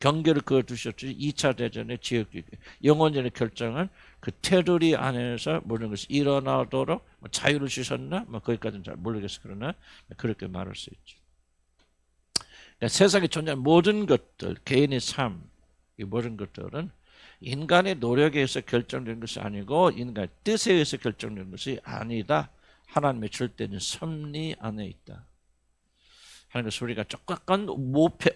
경계를 그어두셨지 2차 대전의 지역주의 영원전의 결정은 그 테두리 안에서 모든 것이 일어나도록 자유를 주셨나? 거기까지는 잘 모르겠어. 그러나 그렇게 말할 수 있죠. 그러니까 세상에 존재하는 모든 것들, 개인의 삶, 이 모든 것들은 인간의 노력에 의해서 결정된 것이 아니고 인간의 뜻에 의해서 결정된 것이 아니다. 하나님의 절대적인 섭리 안에 있다. 하는 것을 우리가 조금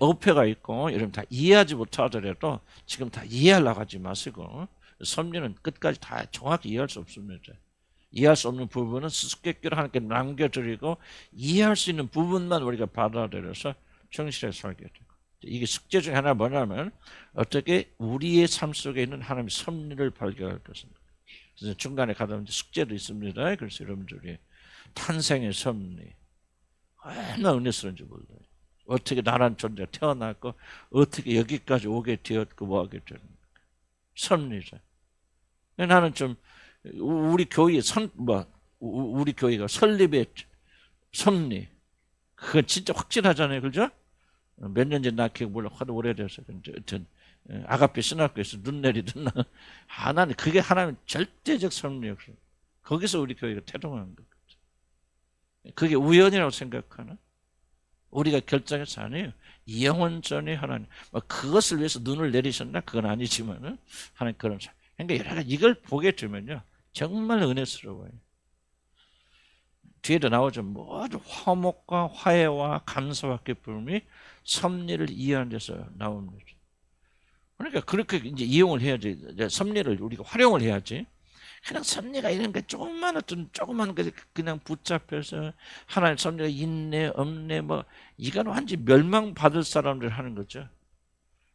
어폐가 있고 이러면 다 이해하지 못하더라도 지금 다 이해하려고 하지 마시고 섭리는 끝까지 다 정확히 이해할 수 없습니다. 이해할 수 없는 부분은 수수께끼로 하나님께 남겨드리고 이해할 수 있는 부분만 우리가 받아들여서 정실하게 살게 되고 이게 숙제 중에 하나 뭐냐면 어떻게 우리의 삶 속에 있는 하나님의 섭리를 발견할 것입니다. 그래서 중간에 가다 보면 숙제도 있습니다. 그래서 여러분들이 탄생의 섭리 얼마나 은혜스러운지 몰라요. 어떻게 나란 존재가 태어났고 어떻게 여기까지 오게 되었고 뭐하게 되었는가. 섭리죠. 나는 좀 우리 교회 우리 교회가 설립의 섭리 그건 진짜 확실하잖아요. 그죠? 몇 년 전에 나 기억 몰라 하도 오래돼서 하여튼 아가페 신학교에서 눈 내리던 하나님 그게 하나님 절대적 섭리였어요. 거기서 우리 교회가 태동한 것. 그게 우연이라고 생각하나? 우리가 결정해서 아니에요. 영원전에 하나님 그것을 위해서 눈을 내리셨나? 그건 아니지만은 하나님 그런 그러니까 여러 가지 이걸 보게 되면요 정말 은혜스러워요. 뒤에도 나오죠. 모두 화목과 화해와 감사와 기쁨이 섭리를 이해하는 데서 나옵니다. 그러니까 그렇게 이제 이용을 해야지. 섭리를 우리가 활용을 해야지. 그냥 섭리가 이런 게 조그만 거 그냥 붙잡혀서 하나님 섭리가 있네 없네 이건 완전 멸망받을 사람들 하는 거죠.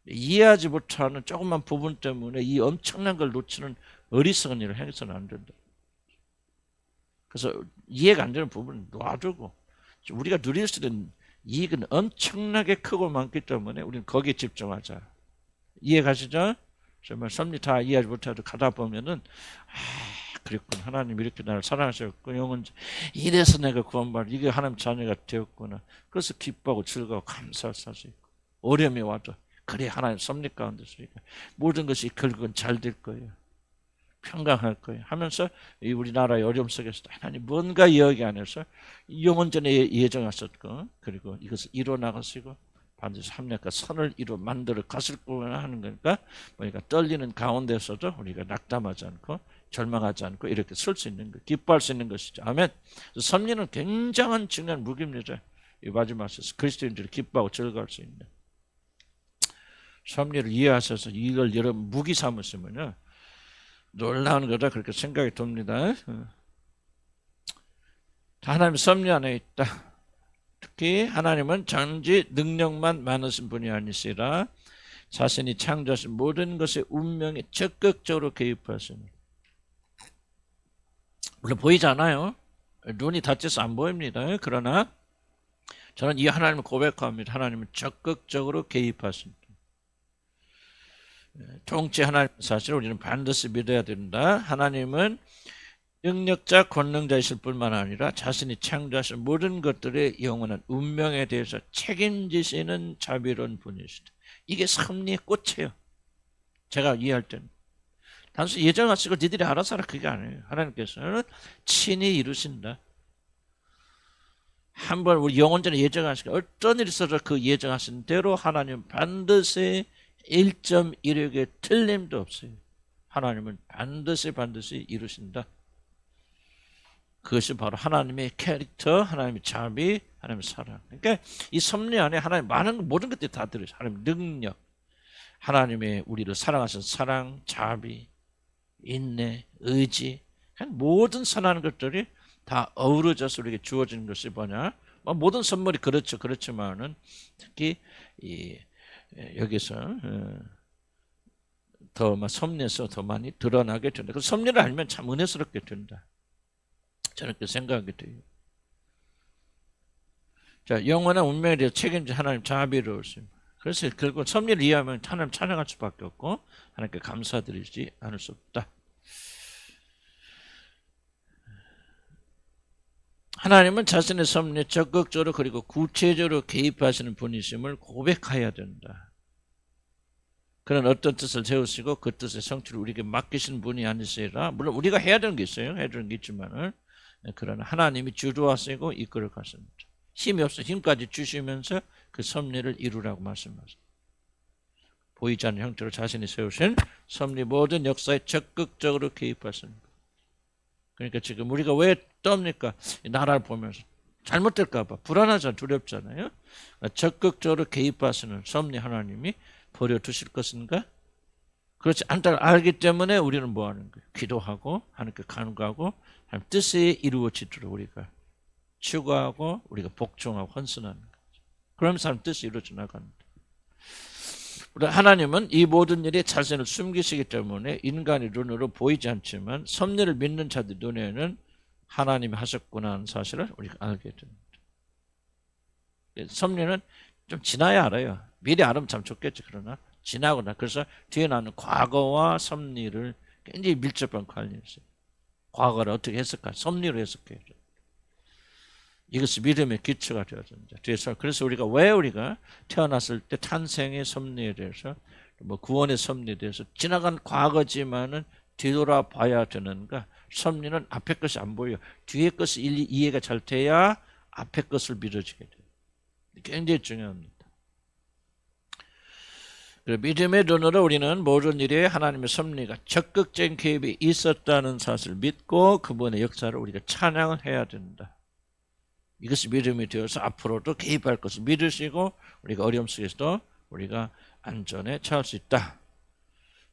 이해하지 못하는 조그만 부분 때문에 이 엄청난 걸 놓치는 어리석은 일을 해서는 안 된다. 그래서 이해가 안 되는 부분은 놔두고 우리가 누릴 수 있는 이익은 엄청나게 크고 많기 때문에 우리는 거기에 집중하자. 이해 가시죠? 정말 섭리 다 이해하지 못해도 가다 보면은 그랬군. 하나님 이렇게 나를 사랑하셨고 영원 이래서 내가 구원받아 이게 하나님 자녀가 되었구나. 그래서 기뻐하고 즐거워 감사할 사실 있고 어려움이 와도 그래 하나님 섭리 가운데 있으니까 모든 것이 결국은 잘 될 거예요. 평강할 거예요. 하면서 우리나라의 어려움 속에서도 하나님 뭔가 이야기 안에서 영원전에 예정하셨고 그리고 이것을 이뤄나가시고 반드시 합력과 선을 이루 만들어 갔을 거나 하는 거니까 그러니까 떨리는 가운데서도 우리가 낙담하지 않고 절망하지 않고 이렇게 설 수 있는 것, 기뻐할 수 있는 것이죠. 아멘. 섭리는 굉장한 중요한 무기입니다. 이 마지막에서 그리스도인들이 기뻐하고 즐거워할 수 있는 섭리를 이해하셔서 이걸 여러분 무기 삼으시면요 놀라운 거다 그렇게 생각이 듭니다. 하나님의 섭리 안에 있다. 특히 하나님은 전지 능력만 많으신 분이 아니시라 자신이 창조하신 모든 것의 운명에 적극적으로 개입하십니다. 물론 보이지 않아요. 눈이 닫혀서 안 보입니다. 그러나 저는 이 하나님을 고백합니다. 하나님은 적극적으로 개입하십니다. 통치 하나님 사실 우리는 반드시 믿어야 된다. 하나님은 능력자, 권능자이실 뿐만 아니라 자신이 창조하신 모든 것들의 영원한 운명에 대해서 책임지시는 자비로운 분이시다. 이게 섭리의 꽃이에요. 제가 이해할 때는. 단순히 예정하시고 니들이 알아서 하라 그게 아니에요. 하나님께서는 친히 이루신다. 한번 우리 영원전에 예정하시고 어떤 일이 있어도 그 예정하신 대로 하나님 반드시 1.16의 틀림도 없어요. 하나님은 반드시 이루신다. 그것이 바로 하나님의 캐릭터, 하나님의 자비, 하나님의 사랑. 그러니까 이 섭리 안에 하나님 많은 모든 것들이 다 들어있어요. 하나님의 능력, 하나님의 우리를 사랑하신 사랑, 자비, 인내, 의지, 모든 선한 것들이 다 어우러져서 우리에게 주어진 것이 뭐냐? 모든 선물이 그렇죠. 그렇지만은 특히 여기서 더 섭리에서 더 많이 드러나게 된다. 그 섭리를 알면 참 은혜스럽게 된다. 저는 그렇게 생각이 돼요. 자, 영원한 운명에 대해 책임진 하나님 자비로우십니다. 그래서 결국 섭리를 이해하면 하나님 찬양할 수밖에 없고 하나님께 감사드리지 않을 수 없다. 하나님은 자신의 섭리에 적극적으로 그리고 구체적으로 개입하시는 분이심을 고백해야 된다. 그런 어떤 뜻을 세우시고 그 뜻의 성취를 우리에게 맡기신 분이 아니시라. 물론 우리가 해야 되는 게 있어요. 해야 되는 게 있지만은 그러나 하나님이 주도하시고 이끌어 가십니다. 힘이 없어 힘까지 주시면서 그 섭리를 이루라고 말씀하십니다. 보이지 않는 형태로 자신이 세우신 섭리 모든 역사에 적극적으로 개입하십니다. 그러니까 지금 우리가 왜 떱니까? 나라를 보면서 잘못될까 봐 불안하잖아요. 두렵잖아요. 적극적으로 개입하시는 섭리 하나님이 버려두실 것인가? 그렇지 않다를 알기 때문에 우리는 뭐 하는 거예요? 기도하고 하나님께 간구하고 하나님 뜻이 이루어지도록 우리가 추구하고 우리가 복종하고 헌신하는 거죠. 그러면서 하나님 뜻이 이루어져 나갑니다. 하나님은 이 모든 일에 자신을 숨기시기 때문에 인간의 눈으로 보이지 않지만 섭리를 믿는 자들 눈에는 하나님이 하셨구나 하는 사실을 우리가 알게 됩니다. 섭리는 좀 지나야 알아요. 미리 알으면 참 좋겠지. 그러나 지나거나 그래서 뒤에 나는 과거와 섭리를 굉장히 밀접한 관련이 있어요. 과거를 어떻게 해석할까? 섭리로 해석해야 돼요. 이것이 믿음의 기초가 되어집니다. 그래서 우리가 태어났을 때 탄생의 섭리에 대해서 뭐 구원의 섭리에 대해서 지나간 과거지만은 뒤돌아봐야 되는가? 섭리는 앞에 것이 안 보여. 뒤에 것이 이해가 잘 돼야 앞에 것을 믿어지게 돼요. 굉장히 중요합니다. 믿음의 눈으로 우리는 모든 일에 하나님의 섭리가 적극적인 개입이 있었다는 사실을 믿고 그분의 역사를 우리가 찬양을 해야 된다. 이것이 믿음이 되어서 앞으로도 개입할 것을 믿으시고 우리가 어려움 속에서도 우리가 안전에 처할 수 있다.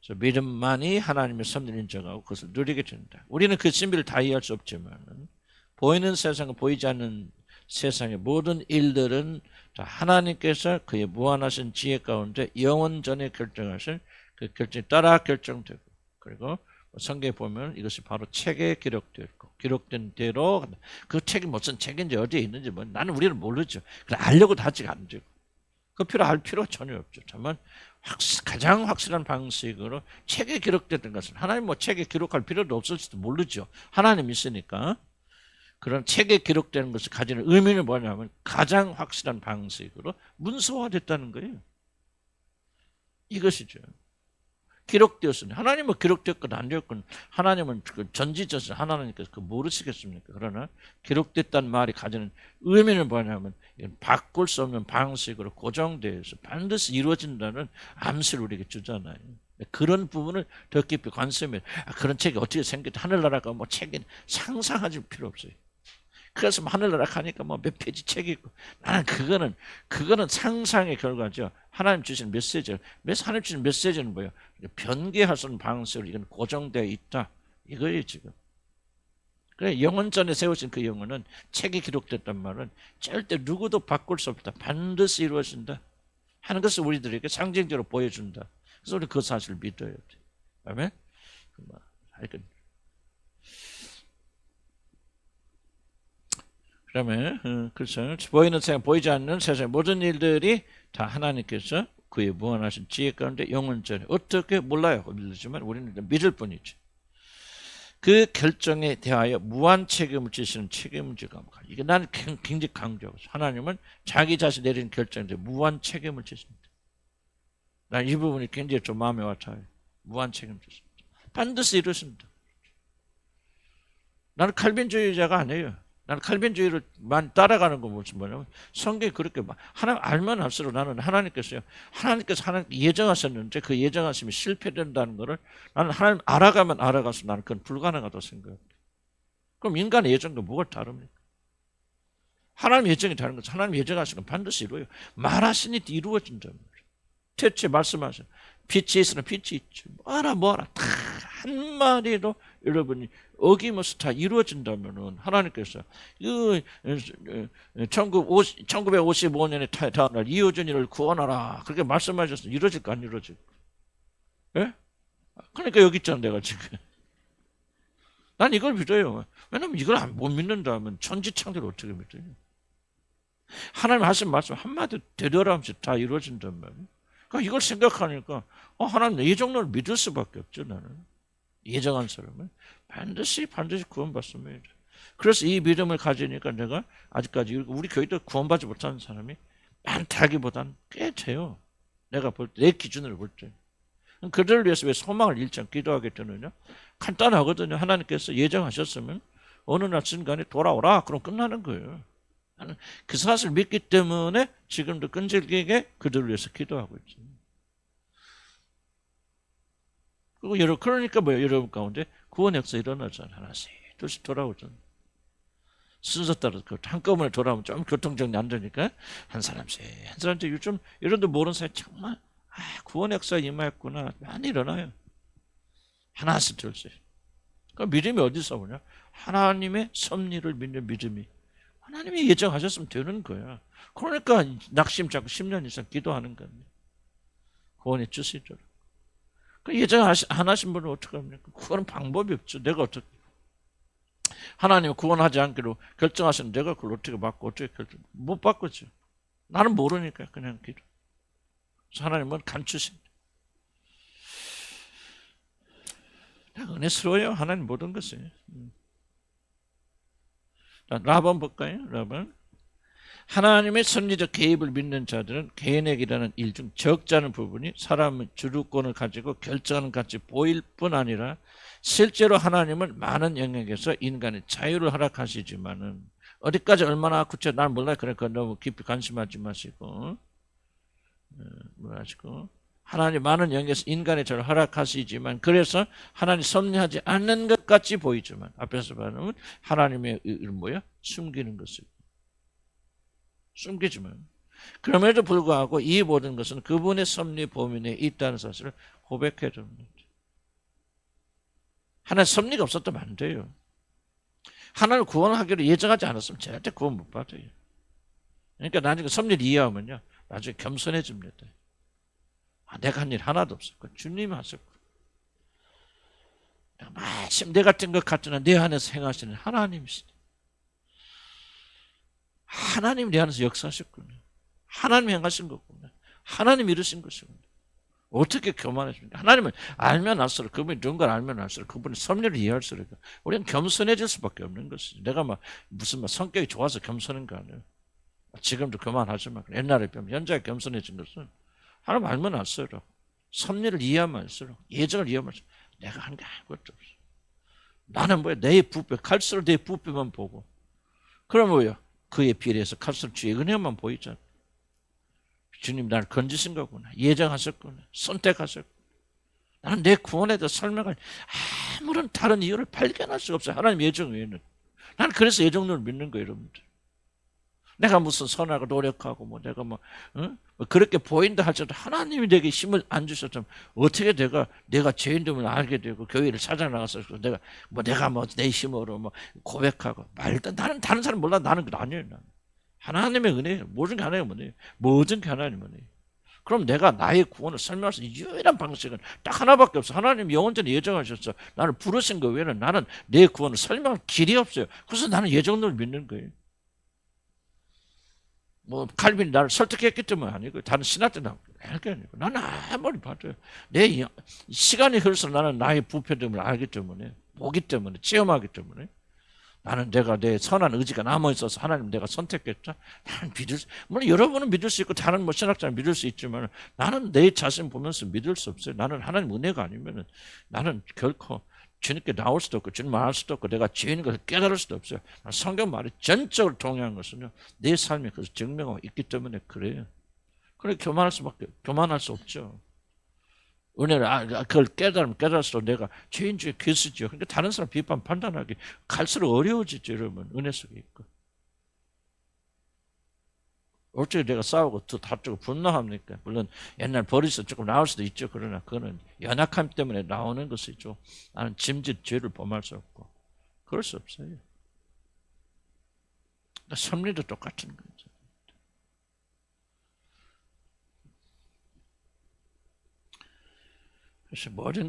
그래서 믿음만이 하나님의 섭리를 인정하고 그것을 누리게 된다. 우리는 그 신비를 다 이해할 수 없지만 보이는 세상과 보이지 않는 세상의 모든 일들은 다 하나님께서 그의 무한하신 지혜 가운데 영원전에 결정하신 그 결정에 따라 결정되고 그리고 성경에 보면 이것이 바로 책에 기록되어 있고 기록된 대로 그 책이 무슨 책인지 어디에 있는지 나는 우리는 모르죠. 그래 알려고도 아직 안 되고 그 알 필요가 전혀 없죠. 다만 가장 확실한 방식으로 책에 기록됐던 것은 하나님 책에 기록할 필요도 없을지도 모르죠. 하나님 있으니까. 그런 책에 기록되는 것을 가지는 의미는 뭐냐면 가장 확실한 방식으로 문서화됐다는 거예요. 이것이죠. 기록되었으니 하나님은 기록되었건 안 되었건 하나님은 전지전능 하나님께서 모르시겠습니까? 그러나 기록됐다는 말이 가지는 의미는 뭐냐면 바꿀 수 없는 방식으로 고정되어서 반드시 이루어진다는 암시를 우리에게 주잖아요. 그런 부분을 더 깊이 관심해. 그런 책이 어떻게 생겼다. 하늘나라가 책이 상상하지 필요 없어요. 그래서 하늘나라 가니까 몇 페이지 책이 있고 나는 그거는 상상의 결과죠. 하나님 주신 메시지. 하나님 주신 메시지는 뭐예요? 변개할 수 없는 방식으로 이건 고정되어 있다. 이거예요 지금. 그래 영원전에 세우신 그 영혼은 책에 기록됐단 말은 절대 누구도 바꿀 수 없다. 반드시 이루어진다 하는 것을 우리들에게 상징적으로 보여준다. 그래서 우리 그 사실을 믿어야 돼. 아멘? 그러면 그래서 보이는 세상 보이지 않는 세상 모든 일들이 다 하나님께서 그의 무한하신 지혜 가운데 영원전에 어떻게 몰라요. 모르지만 우리는 믿을 뿐이지. 그 결정에 대하여 무한 책임을 지시는 책임자가 이게 나는 굉장히 강조하고 하나님은 자기 자신 내리는 결정에 대해 무한 책임을 지십니다. 난 이 부분이 굉장히 좀 마음에 와닿아요. 무한 책임을 지십니다. 반드시 이루십니다. 나는 칼빈주의자가 아니에요. 나는 칼빈주의를만 따라가는 거 뭐냐면 성경이 그렇게 하나님 알면 할수록 나는 하나님께서 예정하셨는데 그 예정하심이 실패된다는 거를 나는 하나님 알아가면 알아가서 나는 그건 불가능하다고 생각해요. 그럼 인간의 예정과 뭐가 다릅니까? 하나님 예정이 다른 것은 하나님 예정하시는 건 반드시 이루어요. 말하시니 이루어진단 말이에요. 대체 말씀하신 빛이 있으나 빛이 있지. 뭐하라 다 한마디로 여러분이 어김없이 다 이루어진다면은 하나님께서 1955년에 태어날 이효준이를 구원하라 그렇게 말씀하셨어요. 이루어질까 안 이루어질까? 예? 그러니까 여기 있잖아 내가 지금. 난 이걸 믿어요. 왜냐면 이걸 못 믿는다면 천지창조를 어떻게 믿어요? 하나님 하신 말씀 한마디 되돌아오면서 다 이루어진단 말이에요. 그러니까 이걸 생각하니까 하나님 예정론을 믿을 수밖에 없죠. 나는 예정한 사람은 반드시 구원받습니다. 그래서 이 믿음을 가지니까 내가 아직까지 우리 교회도 구원받지 못하는 사람이 많다기보단 꽤 돼요. 내가 볼 때, 내 기준으로 볼 때. 그들을 위해서 왜 소망을 잃지 않고 기도하게 되느냐? 간단하거든요. 하나님께서 예정하셨으면 어느 날 순간에 돌아오라. 그럼 끝나는 거예요. 나는 그 사실을 믿기 때문에 지금도 끈질기게 그들을 위해서 기도하고 있죠. 그리고 그러니까 뭐예요? 여러분 가운데 구원 역사 일어나잖아요. 하나씩 둘씩 돌아오잖아요. 순서 따라서 한꺼번에 돌아오면 좀 교통정리 안 되니까 한 사람씩 요즘 이런데 모르는 사람이 정말 구원 역사 임하였구나 많이 일어나요. 하나씩 둘씩. 그 믿음이 어디서 오냐? 하나님의 섭리를 믿는 믿음이. 하나님이 예정하셨으면 되는 거야. 그러니까 낙심 잡고 10년 이상 기도하는 겁니다. 구원해 주시도록. 그 예정 안 하신 분은 어떻게 합니까? 그거는 방법이 없죠. 내가 어떻게. 하나님 구원하지 않기로 결정하신 내가 그걸 어떻게 받고 어떻게 못 바꾸죠. 나는 모르니까 그냥 기도. 하나님은 감추십니다. 은혜스러워요. 하나님 모든 것이. 라반 볼까요? 라반. 하나님의 섭리적 개입을 믿는 자들은 개인에게 일하는 일 중 적잖은 부분이 사람의 주도권을 가지고 결정하는 같이 보일 뿐 아니라 실제로 하나님은 많은 영역에서 인간의 자유를 허락하시지만은 어디까지 얼마나 구체적으로 난 몰라요. 그러니까 너무 깊이 관심하지 마시고 하나님 많은 영역에서 인간의 자유를 허락하시지만 그래서 하나님 섭리하지 않는 것 같이 보이지만 앞에서 말하면 하나님의 뭐야? 숨기는 것을 숨기지만 그럼에도 불구하고 이 모든 것은 그분의 섭리 범위 내에 있다는 사실을 고백해야 됩니다. 하나님 섭리가 없었다면 안 돼요. 하나님을 구원하기로 예정하지 않았으면 절대 구원 못 받아요. 그러니까 나중에 섭리를 이해하면요 나중에 겸손해집니다. 내가 한 일 하나도 없었고 주님이 하셨고 마침 내 같은 것 같으나 내 안에서 행하시는 하나님이시다. 하나님 내 안에서 역사하셨구나. 하나님 행하신 거구나. 하나님 이루신 것이구나. 어떻게 교만하십니까? 하나님은 알면 알수록 그분이 누군가를 알면 알수록 그분의 섭리를 이해할수록 우리는 겸손해질 수밖에 없는 것이지. 내가 무슨 성격이 좋아서 겸손한 거 아니에요. 지금도 교만하지만 옛날에 비하면 현재 겸손해진 것은 하나님 알면 알수록 섭리를 이해하면 알수록 예정을 이해하면 알수록 내가 하는 게 아무것도 없어. 나는 뭐야? 내 부패, 칼수록 내 부패만 보고 그럼 뭐야? 그에 비례해서 칼수록 주의 은혜만 보이잖아. 주님 나를 건지신 거구나. 예정하셨구나. 선택하셨구나. 나는 내 구원에 대해 설명할 아무런 다른 이유를 발견할 수가 없어요. 하나님 예정 외에는. 나는 그래서 예정론을 믿는 거예요, 여러분들. 내가 무슨 선하고 노력하고 내가 그렇게 보인다 할지라도 하나님이 내게 힘을 안 주셨다면 어떻게 내가 죄인됨을 알게 되고 교회를 찾아 나가서 내가 내 힘으로 고백하고 말도 나는 다른 사람 몰라. 나는 그거 아니에요. 나는. 하나님의 은혜예요. 모든 게 하나님의 은혜예요. 모든 게 하나님의 은혜예요. 그럼 내가 나의 구원을 설명할 수 있는 유일한 방식은 딱 하나밖에 없어. 하나님 영원전에 예정하셨어. 나를 부르신 거 외에는 나는 내 구원을 설명할 길이 없어요. 그래서 나는 예정론을 믿는 거예요. 칼빈이 나를 설득했기 때문에 아니고 다른 신학자는 할게 아니고 나는 아무리 봐도요. 내 시간이 흘러서 나는 나의 부패됨을 알기 때문에 보기 때문에 체험하기 때문에 나는 내가 내 선한 의지가 남아있어서 하나님 내가 선택했다. 나는 물론 여러분은 믿을 수 있고 다른 신학자는 믿을 수 있지만 나는 내 자신 보면서 믿을 수 없어요. 나는 하나님 은혜가 아니면 나는 결코 주님께 나올 수도 없고 주님 말할 수도 없고 내가 죄인인 것을 깨달을 수도 없어요. 성경 말이 전적으로 동의한 것은요. 내 삶이 그래서 증명하고 있기 때문에 그래요. 그래 교만할 수 없죠. 은혜를 그걸 깨달을수록 내가 죄인 중에 괴수죠. 그러니까 다른 사람 비판 판단하기 갈수록 어려워지죠, 여러분. 은혜 속에 있고. 어떻게 내가 싸우고 또 다투고 분노합니까? 물론 옛날 버릇이 조금 나올 수도 있죠. 그러나 그거는 연약함 때문에 나오는 것이죠. 나는 짐짓 죄를 범할 수 없고 그럴 수 없어요. 섭리도 똑같은 거죠. 그래서 모든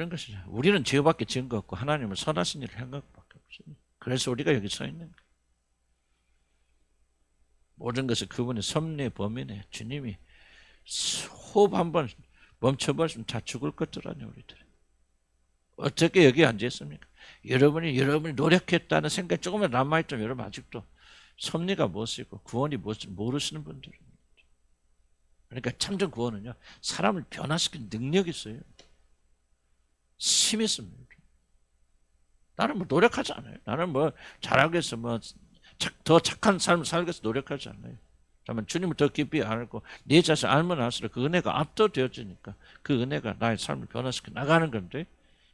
것이 우리는 죄밖에 지은 것 없고 하나님은 선하신 일을 한 것밖에 없어요. 그래서 우리가 여기 서 있는 거예요. 모든 것은 그분의 섭리의 범위네. 주님이 호흡 한번 멈춰버리면 다 죽을 것들 아니에요, 우리들. 어떻게 여기 앉아있습니까? 여러분이 노력했다는 생각이 조금만 남아있다면 여러분 아직도 섭리가 무엇이고 구원이 무엇인지 모르시는 분들입니다. 그러니까 참전 구원은요, 사람을 변화시키는 능력이 있어요. 힘이 있습니다. 나는 뭐 노력하지 않아요. 나는 뭐 잘하기 위해서 더 착한 삶을 살기 위해서 노력하지 않아요. 다만 주님을 더 깊이 알고 내 자신을 알면 알수록 그 은혜가 압도되어지니까 그 은혜가 나의 삶을 변화시켜 나가는 건데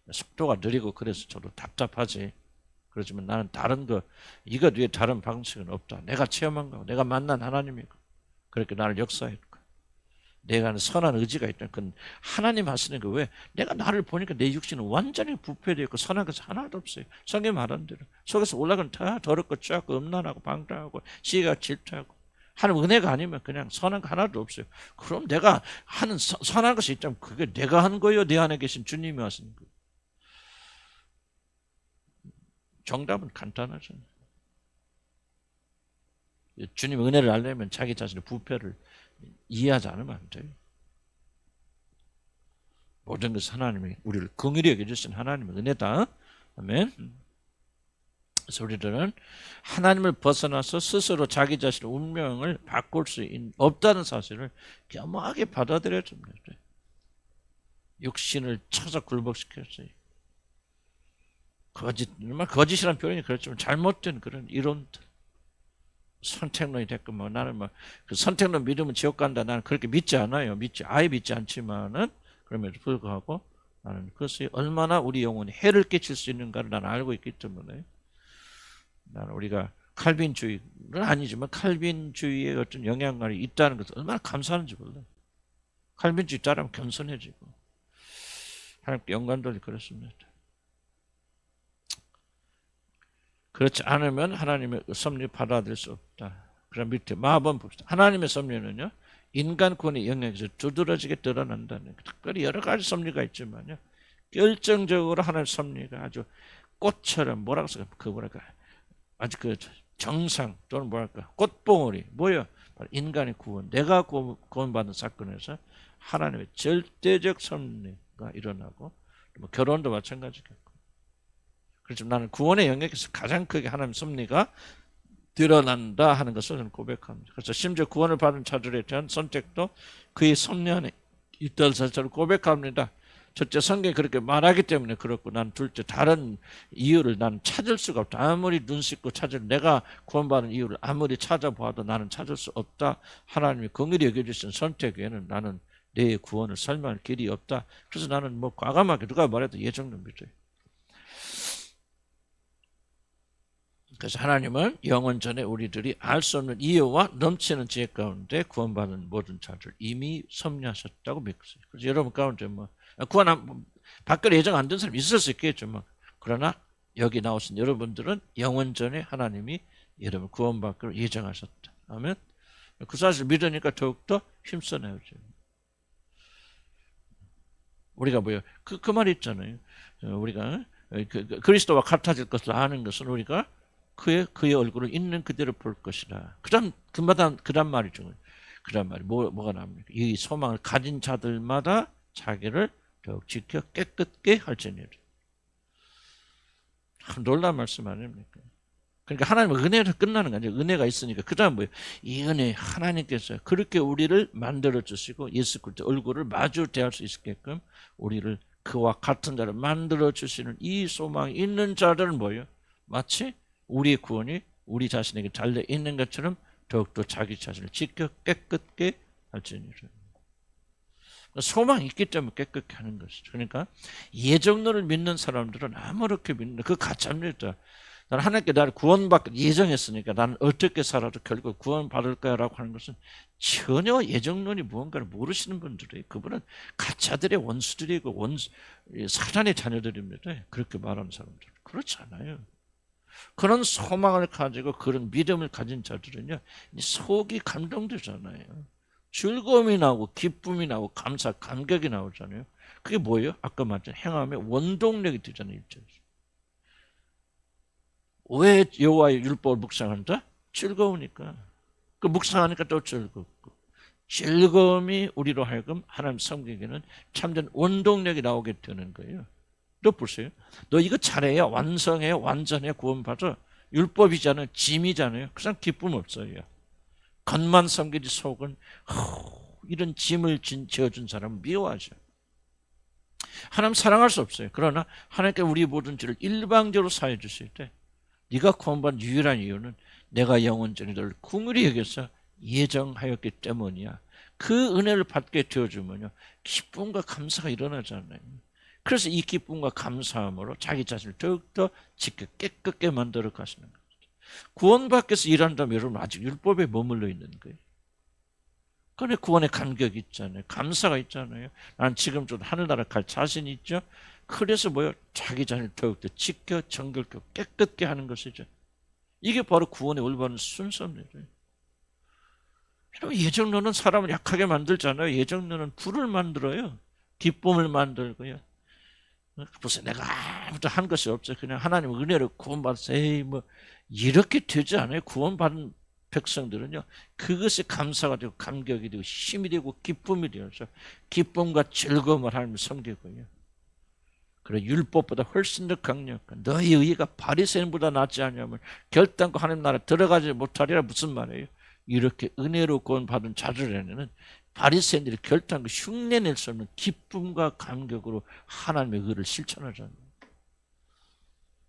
속도가 느리고 그래서 저도 답답하지. 그렇지만 나는 다른 거 이것 위에 다른 방식은 없다. 내가 체험한 거, 내가 만난 하나님이고 그렇게 나를 역사했고 내가 하는 선한 의지가 있다. 그건 하나님 하시는 거. 왜? 내가 나를 보니까 내 육신은 완전히 부패되어 있고 선한 것이 하나도 없어요. 성경 말한 대로 속에서 올라가면 다 더럽고 쫙고 음란하고 방탕하고 시기가 질투하고 하나님 은혜가 아니면 그냥 선한 거 하나도 없어요. 그럼 내가 하는 선한 것이 있다면 그게 내가 한 거예요? 내 안에 계신 주님이 하시는 거예요? 정답은 간단하잖아요. 주님 은혜를 알려면 자기 자신의 부패를 이해하지 않으면 안 돼요. 모든 것은 하나님이 우리를 긍휼히 여겨주신 하나님의 은혜다. 아멘. 그래서 우리들은 하나님을 벗어나서 스스로 자기 자신의 운명을 바꿀 수 없다는 사실을 겸허하게 받아들여야 됩니다. 육신을 쳐서 굴복시켰어요. 거짓이란 표현이 그렇지만 잘못된 그런 이론들. 선택론이 됐건 나는 그 선택론 믿으면 지옥 간다. 나는 그렇게 믿지 않아요. 아예 믿지 않지만은 그럼에도 불구하고 나는 그것이 얼마나 우리 영혼에 해를 끼칠 수 있는가를 나는 알고 있기 때문에 나는 우리가 칼빈주의는 아니지만 칼빈주의의 어떤 영향력이 있다는 것을 얼마나 감사하는지 몰라요. 칼빈주의 따르면 겸손해지고 하나님께 영광 돌리고 그렇습니다. 그렇지 않으면 하나님의 섭리 받아들일 수 없다. 그럼 밑에 마하본 봅시다. 하나님의 섭리는요, 인간 구원의 영역에서 두드러지게 드러난다는, 특별히 여러 가지 섭리가 있지만요, 결정적으로 하나님의 섭리가 아주 꽃처럼 아주 그 정상 또는 꽃봉오리 뭐예요? 바로 인간의 구원, 내가 구원받은 사건에서 하나님의 절대적 섭리가 일어나고 결혼도 마찬가지겠고. 그렇지만 나는 구원의 영역에서 가장 크게 하나님의 섭리가 드러난다 하는 것을 저는 고백합니다. 그래서 심지어 구원을 받은 자들에 대한 선택도 그의 섭리 안에 있다는 사실을 고백합니다. 첫째, 성경이 그렇게 말하기 때문에 그렇고, 난 둘째, 다른 이유를 나는 찾을 수가 없다. 아무리 눈 씻고 내가 구원받은 이유를 아무리 찾아보아도 나는 찾을 수 없다. 하나님이 긍휼히 여겨주신 선택 외에는 나는 내 구원을 설명할 길이 없다. 그래서 나는 과감하게 누가 말해도 예정도 믿어요. 그래서 하나님은 영원 전에 우리들이 알 수 없는 이유와 넘치는 지혜 가운데 구원받은 모든 자들 이미 섭리하셨다고 믿고 있어요. 그래서 여러분 가운데 구원 밖으로 예정 안 된 사람이 있을 수 있겠죠. 그러나 여기 나오신 여러분들은 영원 전에 하나님이 여러분 구원받기로 예정하셨다. 아멘. 그 사실 믿으니까 더욱더 힘써내요. 우리가 그 말이 있잖아요. 우리가 그리스도와 같아질 것을 아는 것은 우리가 그의 얼굴을 있는 그대로 볼 것이다. 그다음 말이죠. 그다음 말이 뭐가 나옵니까? 이 소망을 가진 자들마다 자기를 더욱 지켜 깨끗게 할지니라. 놀라운 말씀 아닙니까? 그러니까 하나님의 은혜로 끝나는 거 아니에요. 은혜가 있으니까. 그다음 뭐예요? 이 은혜 하나님께서 그렇게 우리를 만들어 주시고 예수 그리스도 얼굴을 마주 대할 수 있게끔 우리를 그와 같은 자를 만들어 주시는 이 소망이 있는 자들은 뭐예요? 마치 우리의 구원이 우리 자신에게 달려 있는 것처럼 더욱더 자기 자신을 지켜 깨끗게 할지니라. 소망이 있기 때문에 깨끗게 하는 것이죠. 그러니까 예정론을 믿는 사람들은 아무렇게 믿는 그 가짜입니다. 나는 하나님께 나를 구원받기 예정했으니까 나는 어떻게 살아도 결국 구원받을 거야라고 하는 것은 전혀 예정론이 무언가를 모르시는 분들이에요. 그분은 가짜들의 원수들이고 사단의 자녀들입니다. 그렇게 말하는 사람들 그렇지 않아요. 그런 소망을 가지고 그런 믿음을 가진 자들은요 속이 감동되잖아요. 즐거움이 나오고 기쁨이 나오고 감사, 감격이 나오잖아요. 그게 뭐예요? 아까 말했던 행함의 원동력이 되잖아요. 왜 여호와의 율법을 묵상한다? 즐거우니까. 그 묵상하니까 또 즐겁고. 즐거움이 우리로 하여금 하나님 섬기기는 참된 원동력이 나오게 되는 거예요. 너 보세요. 너 이거 잘해야 완성해야 완전해 구원받아. 율법이잖아요. 짐이잖아요. 그 사람 기쁨 없어요. 겉만 섬기지 속은 이런 짐을 지어준 사람은 미워하죠. 하나님 사랑할 수 없어요. 그러나 하나님께 우리 모든 죄를 일방적으로 사해 주실 때 네가 구원받은 유일한 이유는 내가 영원전에 너를 긍휼히 여겨서 예정하였기 때문이야. 그 은혜를 받게 되어주면요 기쁨과 감사가 일어나잖아요. 그래서 이 기쁨과 감사함으로 자기 자신을 더욱더 지켜 깨끗게 만들어 가시는 거예요. 구원받기 위해서 일한다면 여러분 아직 율법에 머물러 있는 거예요. 그런데 구원의 감격이 있잖아요. 감사가 있잖아요. 난 지금 좀 하늘나라 갈 자신이 있죠. 그래서 뭐요? 자기 자신을 더욱더 지켜 정결케 깨끗게 하는 것이죠. 이게 바로 구원의 올바른 순서입니다. 예정론은 사람을 약하게 만들잖아요. 예정론은 불을 만들어요. 기쁨을 만들고요. 벌써 내가 아무것도 한 것이 없어요. 그냥 하나님 은혜로 구원받아서 에이 뭐 이렇게 되지 않아요. 구원받은 백성들은요. 그것이 감사가 되고 감격이 되고 힘이 되고 기쁨이 되어서 기쁨과 즐거움을 하나님을 섬기고요. 그래 율법보다 훨씬 더 강력한 너희 의의가 바리새인보다 낫지 않냐면 결단코 하나님 나라 들어가지 못하리라 무슨 말이에요? 이렇게 은혜로 구원받은 자들에는 바리새인들이 결단코 흉내낼 수 없는 기쁨과 감격으로 하나님의 의를 실천하잖아요.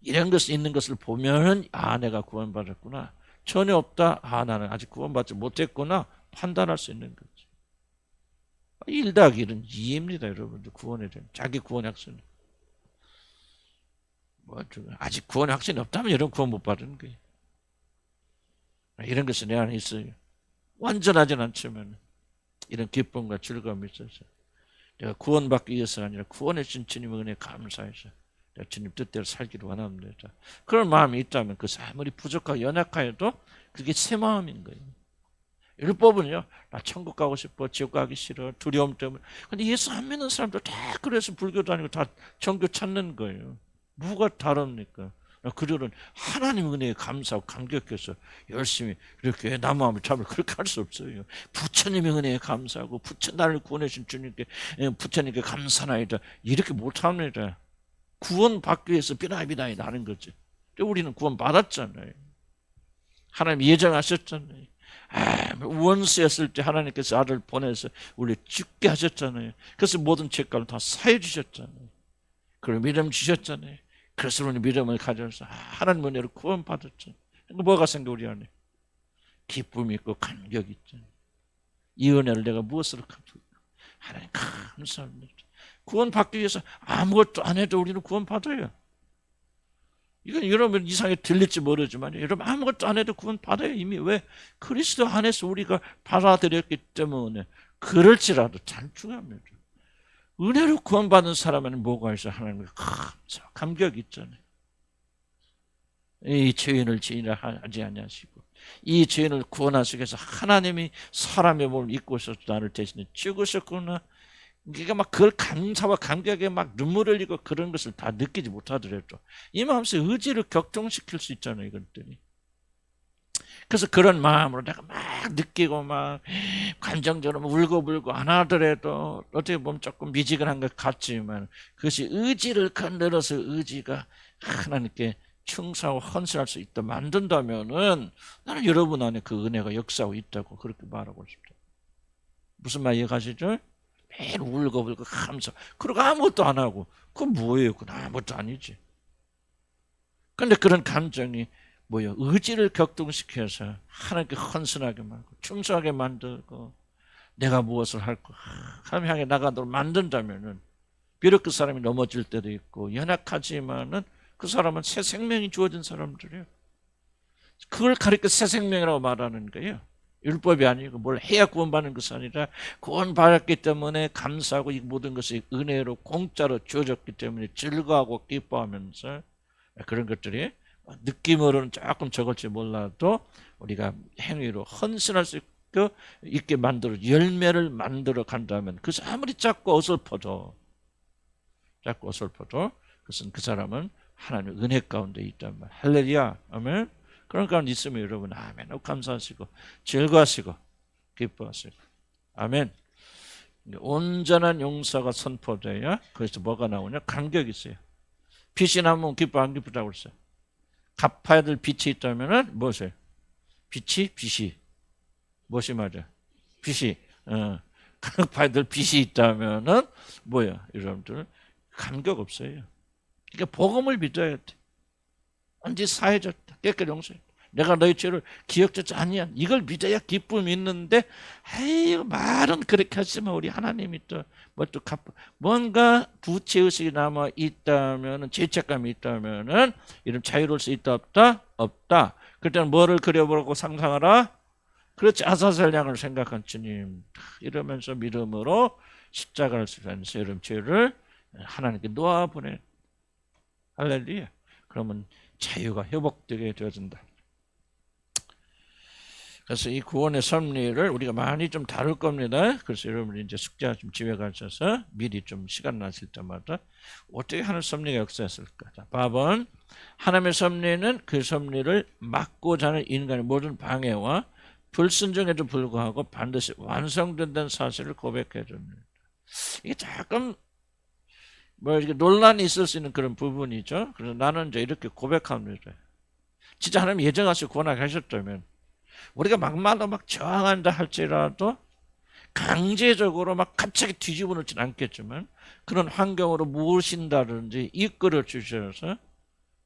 이런 것이 있는 것을 보면 아 내가 구원받았구나. 전혀 없다. 아 나는 아직 구원받지 못했구나. 판단할 수 있는 거지. 1 더하기 1은 2입니다. 여러분들 구원에 대한 자기 구원의 확신. 아직 구원의 확신이 없다면 여러분 구원 못 받는 거예요. 이런 것이 내 안에 있어요. 완전하진 않지만 이런 기쁨과 즐거움이 있어서 내가 구원받기 위해서가 아니라 구원해 주신 주님의 은혜에 감사해서 내가 주님 뜻대로 살기를 원합니다. 그런 마음이 있다면 그것이 아무리 부족하고 연약하여도 그게 새 마음인 거예요. 율법은요. 나 천국 가고 싶어. 지옥 가기 싫어. 두려움 때문에. 근데 예수 안 믿는 사람들 다 그래서 불교 다니고 다 종교 찾는 거예요. 뭐가 다릅니까? 그들은 하나님 은혜에 감사하고 감격해서 열심히 이렇게 나 마음을 잡을 그렇게 할 수 없어요. 부처님의 은혜에 감사하고 나를 구원해주신 주님께 부처님께 감사나이다 이렇게 못합니다. 구원받기 위해서 비나비나이 나는 거지. 우리는 구원 받았잖아요. 하나님 예정하셨잖아요. 원수였을 때 하나님께서 아들 보내서 우리 죽게 하셨잖아요. 그래서 모든 죄값을 다 사해 주셨잖아요. 그리고 믿음 주셨잖아요. 그래서 우리 믿음을 가져서 하나님 은혜로 구원받았죠. 뭐가 생겨 우리 안에? 기쁨이 있고 감격이 있잖아요. 이 은혜를 내가 무엇으로 갚을까? 하나님 감사합니다. 구원받기 위해서 아무것도 안 해도 우리는 구원받아요. 이건 여러분 이상하게 들릴지 모르지만 여러분 아무것도 안 해도 구원받아요. 이미 왜? 그리스도 안에서 우리가 받아들였기 때문에 그럴지라도 참 중요합니다. 은혜로 구원받은 사람에는 뭐가 있어? 하나님의 감사, 감격이 있잖아요. 이 죄인을 죄인이라 하지 아니하시고 이 죄인을 구원하시기 위해서 하나님이 사람의 몸을 입고 있어서 나를 대신에 죽으셨구나. 그러니까 막 그걸 감사와 감격에 막 눈물을 흘리고 그런 것을 다 느끼지 못하더라도 이 마음속에 의지를 격동시킬 수 있잖아요. 이것들이. 그래서 그런 마음으로 내가 막 느끼고 막 감정적으로 울고불고 안 하더라도 어떻게 보면 조금 미지근한 것 같지만 그것이 의지를 건드려서 의지가 하나님께 충성하고 헌신할 수 있다 만든다면은 나는 여러분 안에 그 은혜가 역사하고 있다고 그렇게 말하고 싶다. 무슨 말 이해가시죠? 매일 울고불고 감사. 그리고 아무것도 안 하고 그건 뭐예요? 그건 아무것도 아니지. 그런데 그런 감정이 뭐요? 의지를 격동시켜서 하나님께 헌신하게 만들고 충성하게 만들고 내가 무엇을 할까? 하나님 향해 나가도록 만든다면은 비록 그 사람이 넘어질 때도 있고 연약하지만은 그 사람은 새 생명이 주어진 사람들이에요. 그걸 가리켜 새 생명이라고 말하는 거예요. 율법이 아니고 뭘 해야 구원받는 것이 아니라 구원받았기 때문에 감사하고 이 모든 것이 은혜로 공짜로 주어졌기 때문에 즐거워하고 기뻐하면서 그런 것들이 느낌으로는 조금 적을지 몰라도 우리가 행위로 헌신할 수 있게 만들어 열매를 만들어 간다면 그것이 아무리 작고 어설퍼도 그것은 그 사람은 하나님의 은혜 가운데 있단 말이에요. 할렐루야. 아멘. 그런 가운데 있으면 여러분 아멘 감사하시고 즐거워하시고 기뻐하시고 아멘. 온전한 용서가 선포돼야 그래서 뭐가 나오냐? 간격이 있어요. 빛이 나면 기뻐 안 기쁘다고 그랬어요. 갚아야 될 빛이 있다면 무엇이에요? 빛이 무엇이 맞아? 빛이 갚아야 될 빛이 있다면 뭐야? 여러분들 간격 없어요. 그러니까 복음을 믿어야 돼. 언제 사해졌다. 깨끗이 용서해. 내가 너희 죄를 기억하지 아니야. 이걸 믿어야 기쁨이 있는데 에이 말은 그렇게 하지만 우리 하나님이 또 뭔가 부채의식이 남아 있다면 죄책감이 있다면 이런 자유로울 수 있다 없다? 없다. 그때는 뭐를 그려보라고 상상하라? 그렇지 아사셀량을 생각한 주님 이러면서 믿음으로 십자가를 지면서 여러분 죄를 하나님께 놓아보내. 할렐루야. 그러면 자유가 회복되게 되어진다. 그래서 이 구원의 섭리를 우리가 많이 좀 다룰 겁니다. 그래서 여러분이 이제 숙제 좀 집에 가셔서 미리 좀 시간 나실 때마다 어떻게 하는 섭리가 역사했을까? 자, 밥은 하나님의 섭리는 그 섭리를 막고자 하는 인간의 모든 방해와 불순종에도 불구하고 반드시 완성된다는 사실을 고백해 줍니다. 이게 조금 이렇게 논란이 있을 수 있는 그런 부분이죠. 그래서 나는 이제 이렇게 고백합니다. 진짜 하나님 예정하시고 권하셨다면 우리가 막말로 저항한다 할지라도 강제적으로 갑자기 뒤집어 놓지는 않겠지만 그런 환경으로 모신다든지 이끌어 주셔서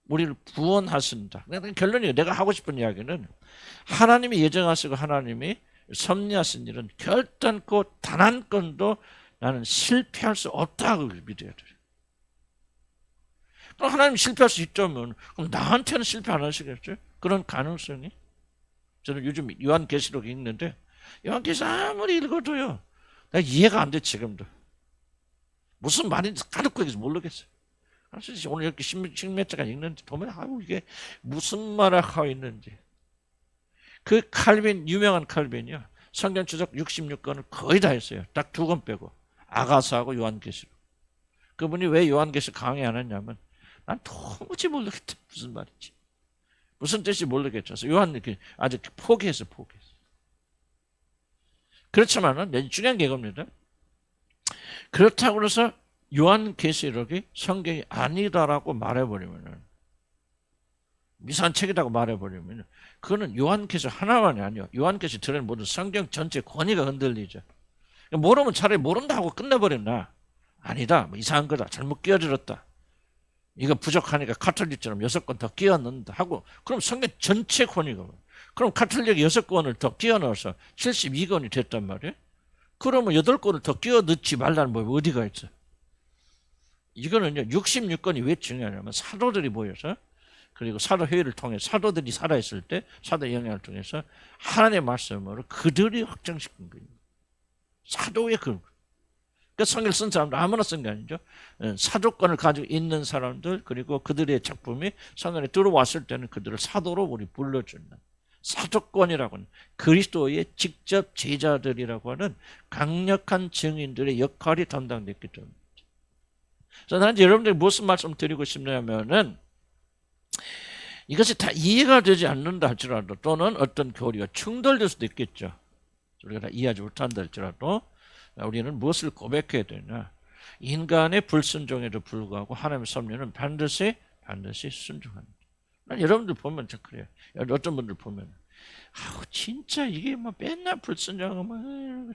우리를 구원하신다. 결론이에요. 내가 하고 싶은 이야기는 하나님이 예정하시고 하나님이 섭리하신 일은 결단코 단 한 건도 나는 실패할 수 없다고 믿어야 돼요. 그럼 하나님 실패할 수 있다면 그럼 나한테는 실패 안 하시겠죠? 그런 가능성이 저는 요즘 요한계시록 읽는데 요한계시록 아무리 읽어도요 내가 이해가 안 돼. 지금도 무슨 말인지 까놓고 얘기해서 모르겠어요. 사실 오늘 이렇게 십몇 장간 읽는데 보면 이게 무슨 말을 하고 있는지. 그 칼빈 유명한 칼빈이요 성경 주석 66권을 거의 다 했어요. 딱 2권 빼고 아가서하고 요한계시록. 그분이 왜 요한계시록 강의 안 했냐면 난 도무지 모르겠다. 무슨 말인지. 무슨 뜻인지 모르겠죠. 그래서 요한 아직 포기했어. 그렇지만은 중요한 게 이겁니다. 그렇다고 해서 요한계시록이 성경이 아니다라고 말해버리면은 미산책이라고 말해버리면 그거는 요한계시록 하나만이 아니에요. 요한계시록 들은 모든 성경 전체 권위가 흔들리죠. 모르면 차라리 모른다 하고 끝내버렸나. 아니다. 이상한 거다. 잘못 끼어들었다. 이거 부족하니까 카톨릭처럼 6권 더 끼워 넣는다 하고 그럼 성경 전체 권위가 그럼 카톨릭 6권을 더 끼워 넣어서 72권이 됐단 말이에요. 그러면 8권을 더 끼워 넣지 말라는 법이 어디가 있어. 이거는요 66권이 왜 중요하냐면 사도들이 모여서 그리고 사도회의를 통해 사도들이 살아있을 때 사도의 영향을 통해서 하나님의 말씀으로 그들이 확정시킨 거예요. 사도의 그 성경을 쓴 사람들 아무나 쓴 게 아니죠. 사도권을 가지고 있는 사람들 그리고 그들의 작품이 성경에 들어왔을 때는 그들을 사도로 우리 불러주는 사도권이라고 하는 그리스도의 직접 제자들이라고 하는 강력한 증인들의 역할이 담당됐기 때문입니다. 그래서 나는 여러분들이 무슨 말씀 드리고 싶냐면은 이것이 다 이해가 되지 않는다 할지라도 또는 어떤 교리가 충돌될 수도 있겠죠. 우리가 다 이해하지 못한다 할지라도 우리는 무엇을 고백해야 되냐. 인간의 불순종에도 불구하고 하나님의 섭리는 반드시 순종합니다. 난 여러분들 보면 참 그래요. 어떤 분들 보면 진짜 이게 맨날 불순종하면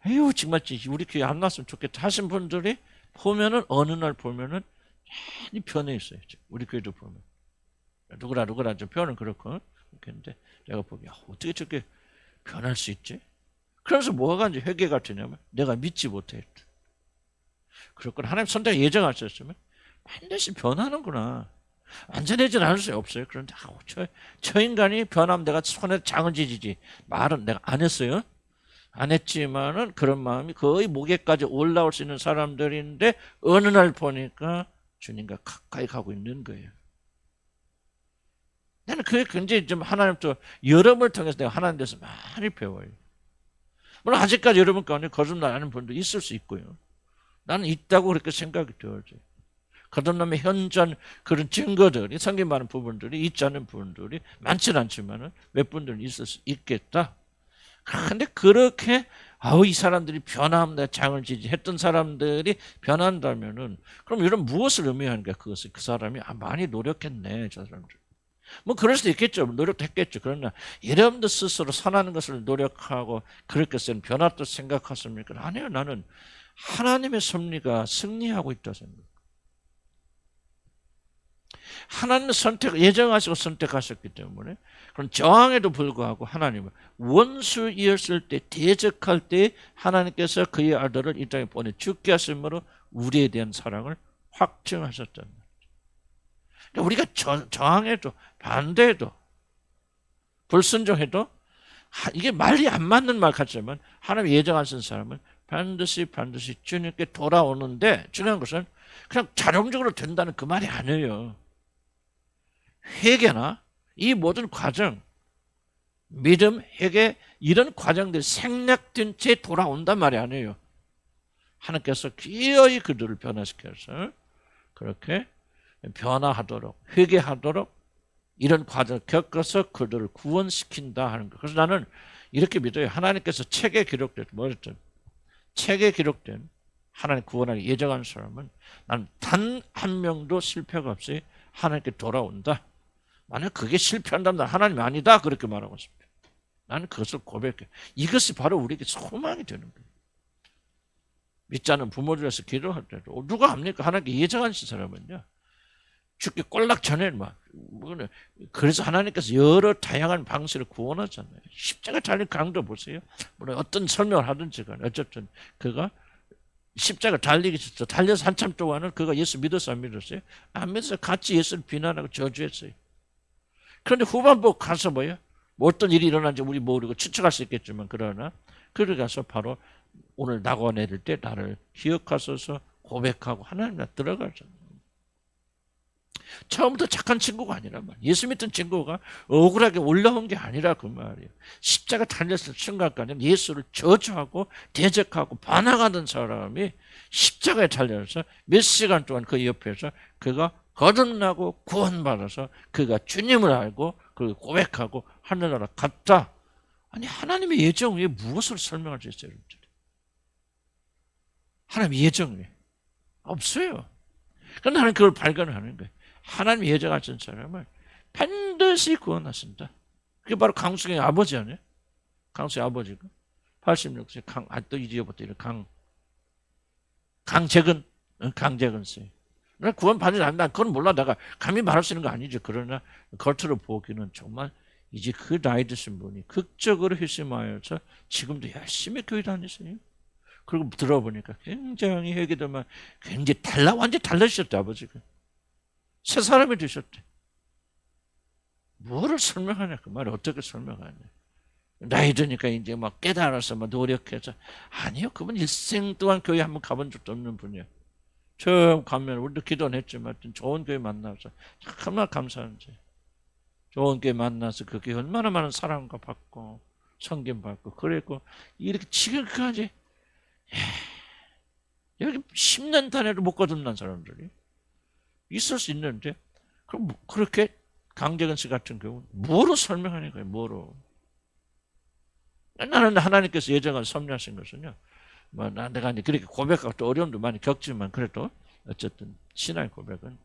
에휴 정말 우리 교회 안 났으면 좋겠다 하신 분들이 보면은 어느 날 보면은 많이 변해 있어요. 우리 교회도 보면 누구라 좀 표현은 그렇고 그런데 내가 보기 어떻게 저렇게 변할 수 있지? 그래서 뭐가 이제 회개가 되냐면 내가 믿지 못했다. 그렇구나. 하나님 선택 예정하셨으면 반드시 변하는구나. 완전해진 않을 수 없어요. 그런데 저 인간이 변하면 내가 손에 장을 지지지. 말은 내가 안 했어요. 안 했지만은 그런 마음이 거의 목에까지 올라올 수 있는 사람들인데 어느 날 보니까 주님과 가까이 가고 있는 거예요. 나는 그게 굉장히 좀 하나님 또 여러분을 통해서 내가 하나님 대해서 많이 배워요. 물론 아직까지 여러분 가운데 거듭나는 분도 있을 수 있고요. 나는 있다고 그렇게 생각이 되어져요. 거듭남의 현존 그런 증거들이 성경 많은 부분들이 있지 않은 부분들이 많지는 않지만은 몇 분들은 있을 수 있겠다. 그런데 그렇게 이 사람들이 변함 내 장을 지지했던 사람들이 변한다면은 그럼 이런 무엇을 의미하는가? 그것을 그 사람이 많이 노력했네 저 사람들. 뭐 그럴 수도 있겠죠. 노력도 했겠죠. 그러나 여러분들 스스로 선하는 것을 노력하고 그렇게 쓴 변화도 생각하십니까? 아니요. 나는 하나님의 섭리가 승리하고 있다고 생각해요. 하나님은 예정하시고 선택하셨기 때문에 그런 저항에도 불구하고 하나님은 원수이었을 때 대적할 때 하나님께서 그의 아들을 이 땅에 보내 죽게 하심으로 우리에 대한 사랑을 확증하셨단 말이에요. 그러니까 우리가 저항해도 반대해도 불순종해도 이게 말이 안 맞는 말 같지만 하나님 예정하신 사람은 반드시 주님께 돌아오는데 중요한 것은 그냥 자동적으로 된다는 그 말이 아니에요. 회개나 이 모든 과정, 믿음, 회개 이런 과정들이 생략된 채 돌아온단 말이 아니에요. 하나님께서 기어이 그들을 변화시켜서 그렇게 변화하도록 회개하도록 이런 과정을 겪어서 그들을 구원시킨다 하는 거. 그래서 나는 이렇게 믿어요. 하나님께서 책에 기록된 뭐였든 책에 기록된 하나님 구원하기 예정한 사람은 나는 단 한 명도 실패가 없이 하나님께 돌아온다. 만약 그게 실패한다면 하나님이 아니다 그렇게 말하고 싶어요. 나는 그것을 고백해. 이것이 바로 우리에게 소망이 되는 거예요. 믿지 않는 부모들에서 기도할 때도 누가 합니까? 하나님께 예정하신 사람은요. 죽기 꼴락 전에 그래서 하나님께서 여러 다양한 방식으로 구원하잖아요. 십자가 달린 강도 보세요. 물론 어떤 설명을 하든지 간에 어쨌든 그가 십자가 달리기 전에 달려서 한참 동안은 그가 예수 믿었어요? 안 믿었어요? 안 믿어서 같이 예수를 비난하고 저주했어요. 그런데 후반부 가서 뭐예요? 뭐 어떤 일이 일어난지 우리 모르고 추측할 수 있겠지만 그러나 그를 가서 바로 오늘 낙원 내릴 때 나를 기억하소서 고백하고 하나님 나 들어가잖아요. 처음부터 착한 친구가 아니란 말이에요. 예수 믿던 친구가 억울하게 올라온 게 아니라 그 말이에요. 십자가 달렸을 순간까지는 예수를 저주하고 대적하고 반항하던 사람이 십자가에 달려서 몇 시간 동안 그 옆에서 그가 거듭나고 구원받아서 그가 주님을 알고 그를 고백하고 하늘나라 갔다. 아니 하나님의 예정 위에 무엇을 설명할 수 있어요? 하나님의 예정 위에 없어요. 그런데 나는 그걸 발견하는 거예요. 하나님이 예정하신 사람을 반드시 구원하신다. 그게 바로 강수경의 아버지 아니에요? 강수의 아버지가 86세 또 이제부터 이런 강재근 씨. 구원 받지 않는다. 그건 몰라. 내가 감히 말할 수 있는 거 아니죠. 그러나 겉으로 보기는 정말 이제 그 나이 드신 분이 극적으로 희심하여서 지금도 열심히 교회 다니세요. 그리고 들어보니까 굉장히 회개도만 굉장히 완전히 달라지셨대 아버지가. 새 사람이 되셨대. 뭐를 설명하냐 그 말을 어떻게 설명하냐. 나이 드니까 이제 막 깨달아서 막 노력해서 아니요 그분 일생 동안 교회 한번 가본 적도 없는 분이야. 처음 가면 우리도 기도는 했지만 좋은 교회 만나서 정말 감사한지 좋은 교회 만나서 그 교회 얼마나 많은 사랑과 받고 성김 받고 그랬고 이렇게 지금까지 여기 10년 단위로 못 거듭난 사람들이 있을 수 있는데 그럼 그렇게 강재근 씨 같은 경우는 뭐로 설명하는 거예요? 뭐로? 나는 하나님께서 예정한 섭리하신 것은요. 뭐 내가 이제 그렇게 고백하고 또 어려움도 많이 겪지만 그래도 어쨌든 신앙의 고백은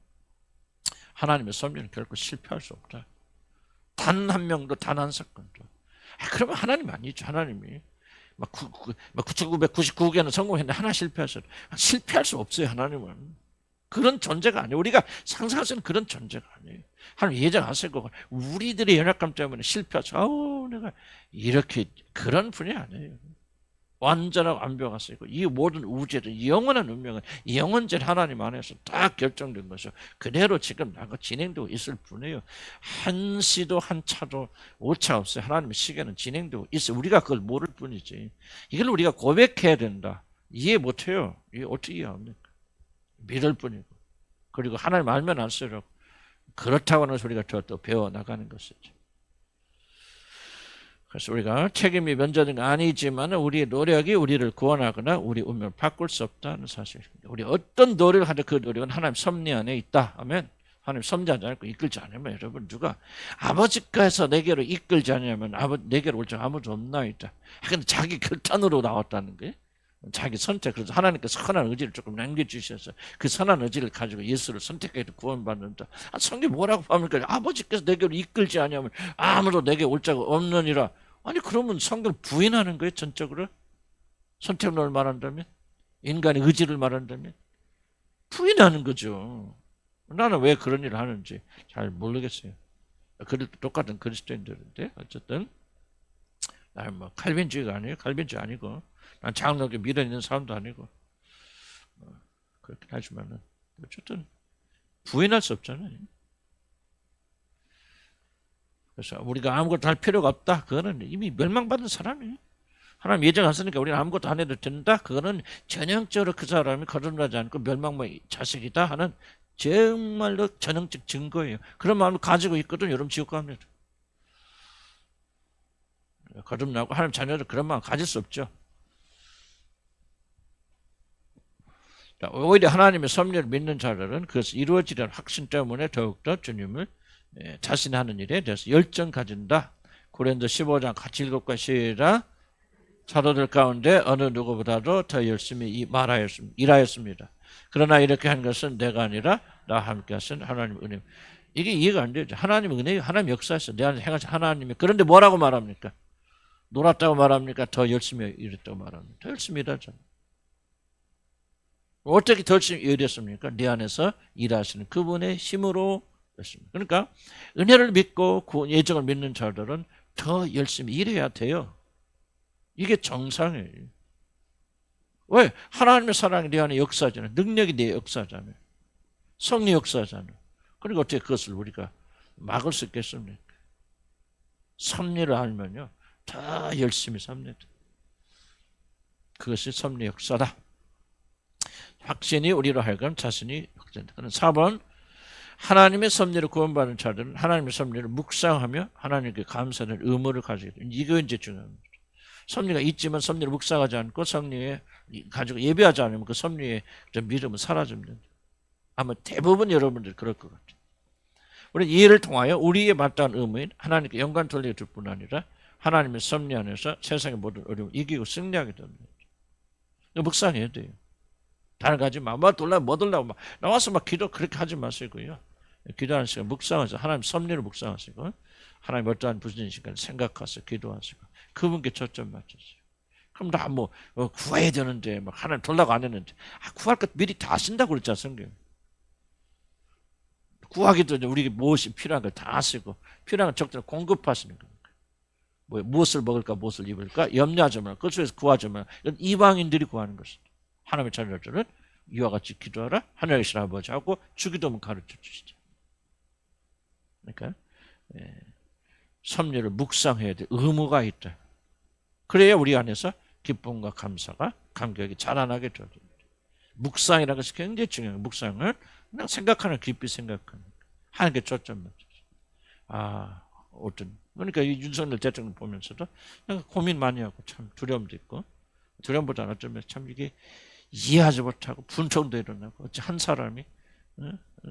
하나님의 섭리는 결코 실패할 수 없다. 단 한 명도 단 한 사건도. 그러면 하나님 아니죠. 하나님이 막 1999개는 성공했는데 하나 실패하셔. 실패할 수 없어요. 하나님은. 그런 존재가 아니에요. 우리가 상상할 수 있는 그런 존재가 아니에요. 하나님 예정하시고 우리들의 연약감 때문에 실패하죠. 내가 이렇게 그런 분이 아니에요. 완전하고 완벽하시고 이 모든 우주의 영원한 운명은 영원전 하나님 안에서 다 결정된 것이요 그대로 지금 나가 진행되고 있을 뿐이에요. 한 시도 한 차도 오차 없어요. 하나님의 시계는 진행되고 있어요. 우리가 그걸 모를 뿐이지. 이걸 우리가 고백해야 된다. 이해 못해요. 이게 어떻게 이해합니까? 믿을 뿐이고. 그리고 하나님 알면 알수록 그렇다고 하는 소리가 또 배워나가는 것이죠. 그래서 우리가 책임이 면제된 건 아니지만 우리의 노력이 우리를 구원하거나 우리 운명을 바꿀 수 없다는 사실입니다. 우리 어떤 노력을 하든 그 노력은 하나님 섭리 안에 있다 하면 하나님 섭리하지 않고 이끌지 않으면 여러분 누가 아버지께서 내게로 이끌지 않으면 내게로 올 줄 아무도 없나이다. 근데 자기 결단으로 나왔다는 거예요. 자기 선택. 그래서 하나님께서 선한 의지를 조금 남겨주셔서 그 선한 의지를 가지고 예수를 선택해서 구원받는다. 성경이 뭐라고 합니까? 아버지께서 내게로 이끌지 않으면 아무도 내게 올 자가 없느니라. 아니 그러면 성경을 부인하는 거예요. 전적으로 선택론을 말한다면 인간의 의지를 말한다면 부인하는 거죠. 나는 왜 그런 일을 하는지 잘 모르겠어요. 그래도 똑같은 그리스도인들인데 어쨌든 나는 뭐 칼빈주의가 아니에요. 칼빈주의 아니고 난 장로교 믿어 있는 사람도 아니고 그렇긴 하지만은 어쨌든 부인할 수 없잖아요. 그래서 우리가 아무것도 할 필요가 없다. 그거는 이미 멸망받은 사람이에요. 하나님 예정하셨으니까 우리는 아무것도 안 해도 된다. 그거는 전형적으로 그 사람이 거듭나지 않고 멸망의 자식이다 하는 정말로 전형적 증거예요. 그런 마음을 가지고 있거든. 여러분 지옥 갑니다. 거듭나고 하나님 자녀들 그런 마음 가질 수 없죠. 오히려 하나님의 섭리를 믿는 자들은 그것이 이루어지려는 확신 때문에 더욱더 주님을 자신하는 일에 대해서 열정 가진다. 고린도 15장 같이 읽을까 시작. 사도들 가운데 어느 누구보다도 더 열심히 일하였습니다. 그러나 이렇게 한 것은 내가 아니라 나와 함께 하신 하나님의 은혜. 이게 이해가 안 되죠. 하나님의 은혜, 하나님 역사에서 내 안에 행하신 하나님이. 그런데 뭐라고 말합니까? 놀았다고 말합니까? 더 열심히 일했다고 말합니까? 더 열심히 일하잖아요. 어떻게 더 열심히 일했습니까? 내 안에서 일하시는 그분의 힘으로 했습니다. 그러니까 은혜를 믿고 예정을 믿는 자들은 더 열심히 일해야 돼요. 이게 정상이에요. 왜? 하나님의 사랑이 내 안에 역사잖아요. 능력이 내 역사잖아요. 성리 역사잖아요. 그러니까 어떻게 그것을 우리가 막을 수 있겠습니까? 섭리를 알면요. 더 열심히 삽니다. 그것이 섭리 역사다. 확신이 우리로 하여금 자신이 확신다. 4번 하나님의 섭리를 구원받은 자들은 하나님의 섭리를 묵상하며 하나님께 감사하는 의무를 가지게 됩니다. 이거 이제 중요합니다. 섭리가 있지만 섭리를 묵상하지 않고 섭리에 가지고 예배하지 않으면 그 섭리의 믿음은 사라집니다. 아마 대부분 여러분들 그럴 것 같아요. 우리 이해를 통하여 우리의 마땅한 의무인 하나님께 영광 돌려줄 뿐 아니라 하나님의 섭리 안에서 세상의 모든 어려움을 이기고 승리하게 됩니다. 묵상해야 돼요. 다른 가지 마. 뭐 돌라고 막 나와서 막 기도 그렇게 하지 마시고요. 기도하는 시간 묵상하셔서 하나님 섭리를 묵상하시고 하나님 어떠한 부신이신가 생각하셔서 기도하시고 그분께 초점 맞추세요. 그럼 나 뭐 구해야 되는데 막 하나님 돌라고 안 했는데 구할 것 미리 다 하신다고 그랬잖아 성경. 구하기도 전에 우리에게 무엇이 필요한 걸 다 하시고 필요한 걸 적절히 공급하시는 겁니다. 뭐 무엇을 먹을까 무엇을 입을까 염려하지 말고 그것에서 구하지 말고 이건 이방인들이 구하는 것입니다. 하나님의 자녀들은 이와 같이 기도하라. 하늘의 신 아버지하고 주기도문 가르쳐 주시죠. 그러니까 섭리를 묵상해야 될 의무가 있다. 그래야 우리 안에서 기쁨과 감사가 감격이 자라나게 됩니다. 묵상이라는 것이 굉장히 중요해요. 묵상을 그냥 생각하는 깊이 생각하는 하나님께 초점 맞춰서 어떤 그러니까 이 윤석열 대통령 보면서도 고민 많이 하고 참 두려움도 있고 두려움보다는 어쩌면 참 이게 이해하지 못하고 분통도 일어나고 어찌 한 사람이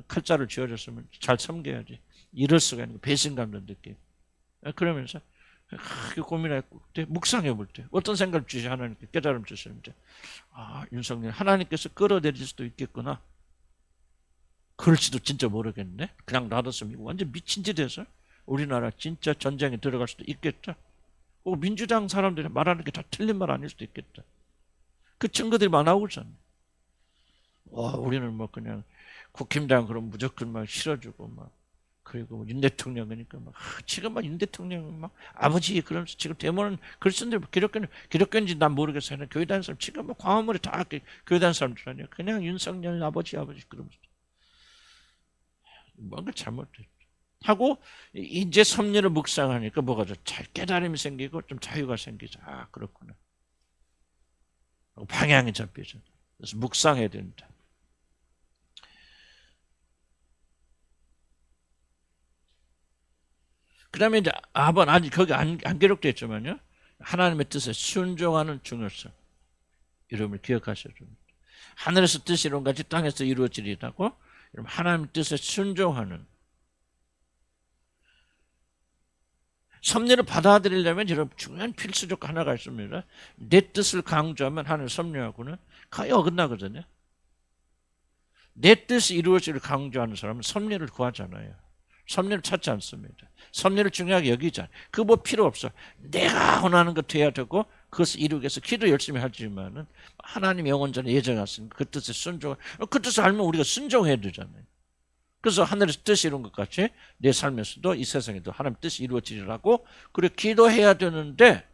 칼자를 쥐어줬으면 잘 섬겨야지 이럴 수가 있는 배신감도 느끼고 그러면서 크게 고민할 때 묵상해 볼 때 어떤 생각을 주시 하나님께 깨달음 주시는데 윤석열 하나님께서 끌어내릴 수도 있겠구나. 그럴지도 진짜 모르겠네. 그냥 놔뒀으면 완전 미친 짓 해서 우리나라 진짜 전쟁에 들어갈 수도 있겠다. 민주당 사람들이 말하는 게 다 틀린 말 아닐 수도 있겠다. 그 증거들이 막 나오잖아요. 우리는 뭐 그냥 국힘당 그럼 무조건 막 실어주고 막 그리고 윤 대통령 그러니까 막 지금 막 윤 대통령 막 아버지 그러면서 지금 대모는 그랬었는데 기독교인지 난 모르겠어요. 교회 다니는 사람 지금 막 광화문에 다 교회 다니는 사람들 아니야. 그냥 윤석열 아버지 그러면서 뭔가 잘못됐. 하고 이제 섭리를 묵상하니까 뭐가 잘 깨달음이 생기고 좀 자유가 생기죠. 아 그렇구나. 방향이 잡히죠. 그래서 묵상해야 된다. 그 다음에 이제 아번 아직 거기 안 기록되어 있지만요. 하나님의 뜻에 순종하는 중요성. 이름을 기억하셔야 됩니다. 하늘에서 뜻이 이룬 같이 땅에서 이루어지리라고 하나님의 뜻에 순종하는. 섭리를 받아들이려면 여러분 중요한 필수 조건 하나가 있습니다. 내 뜻을 강조하면 하늘 섭리하고는 거의 어긋나거든요. 내 뜻이 이루어지기를 강조하는 사람은 섭리를 구하잖아요. 섭리를 찾지 않습니다. 섭리를 중요하게 여기지 않아요. 그거 뭐 필요 없어. 내가 원하는 것 돼야 되고 그것을 이루기 위해서 기도 열심히 하지만은 하나님 영원전에 예정하신 그 뜻에 순종. 그 뜻을 알면 우리가 순종해야 되잖아요. 그래서 하늘에서 뜻이 이룬 것 같이 내 삶에서도 이 세상에도 하나님 뜻이 이루어지리라고 그래 기도해야 되는데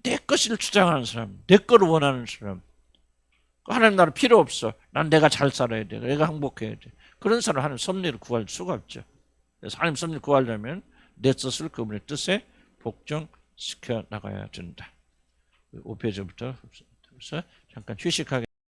내 것을 주장하는 사람, 내 거를 원하는 사람, 하나님 나는 필요 없어. 난 내가 잘 살아야 돼. 내가 행복해야 돼. 그런 사람 하나님 섭리를 구할 수가 없죠. 그래서 하나님 섭리를 구하려면 내 뜻을 그분의 뜻에 복종시켜 나가야 된다. 5페이지부터 잠깐 휴식하게.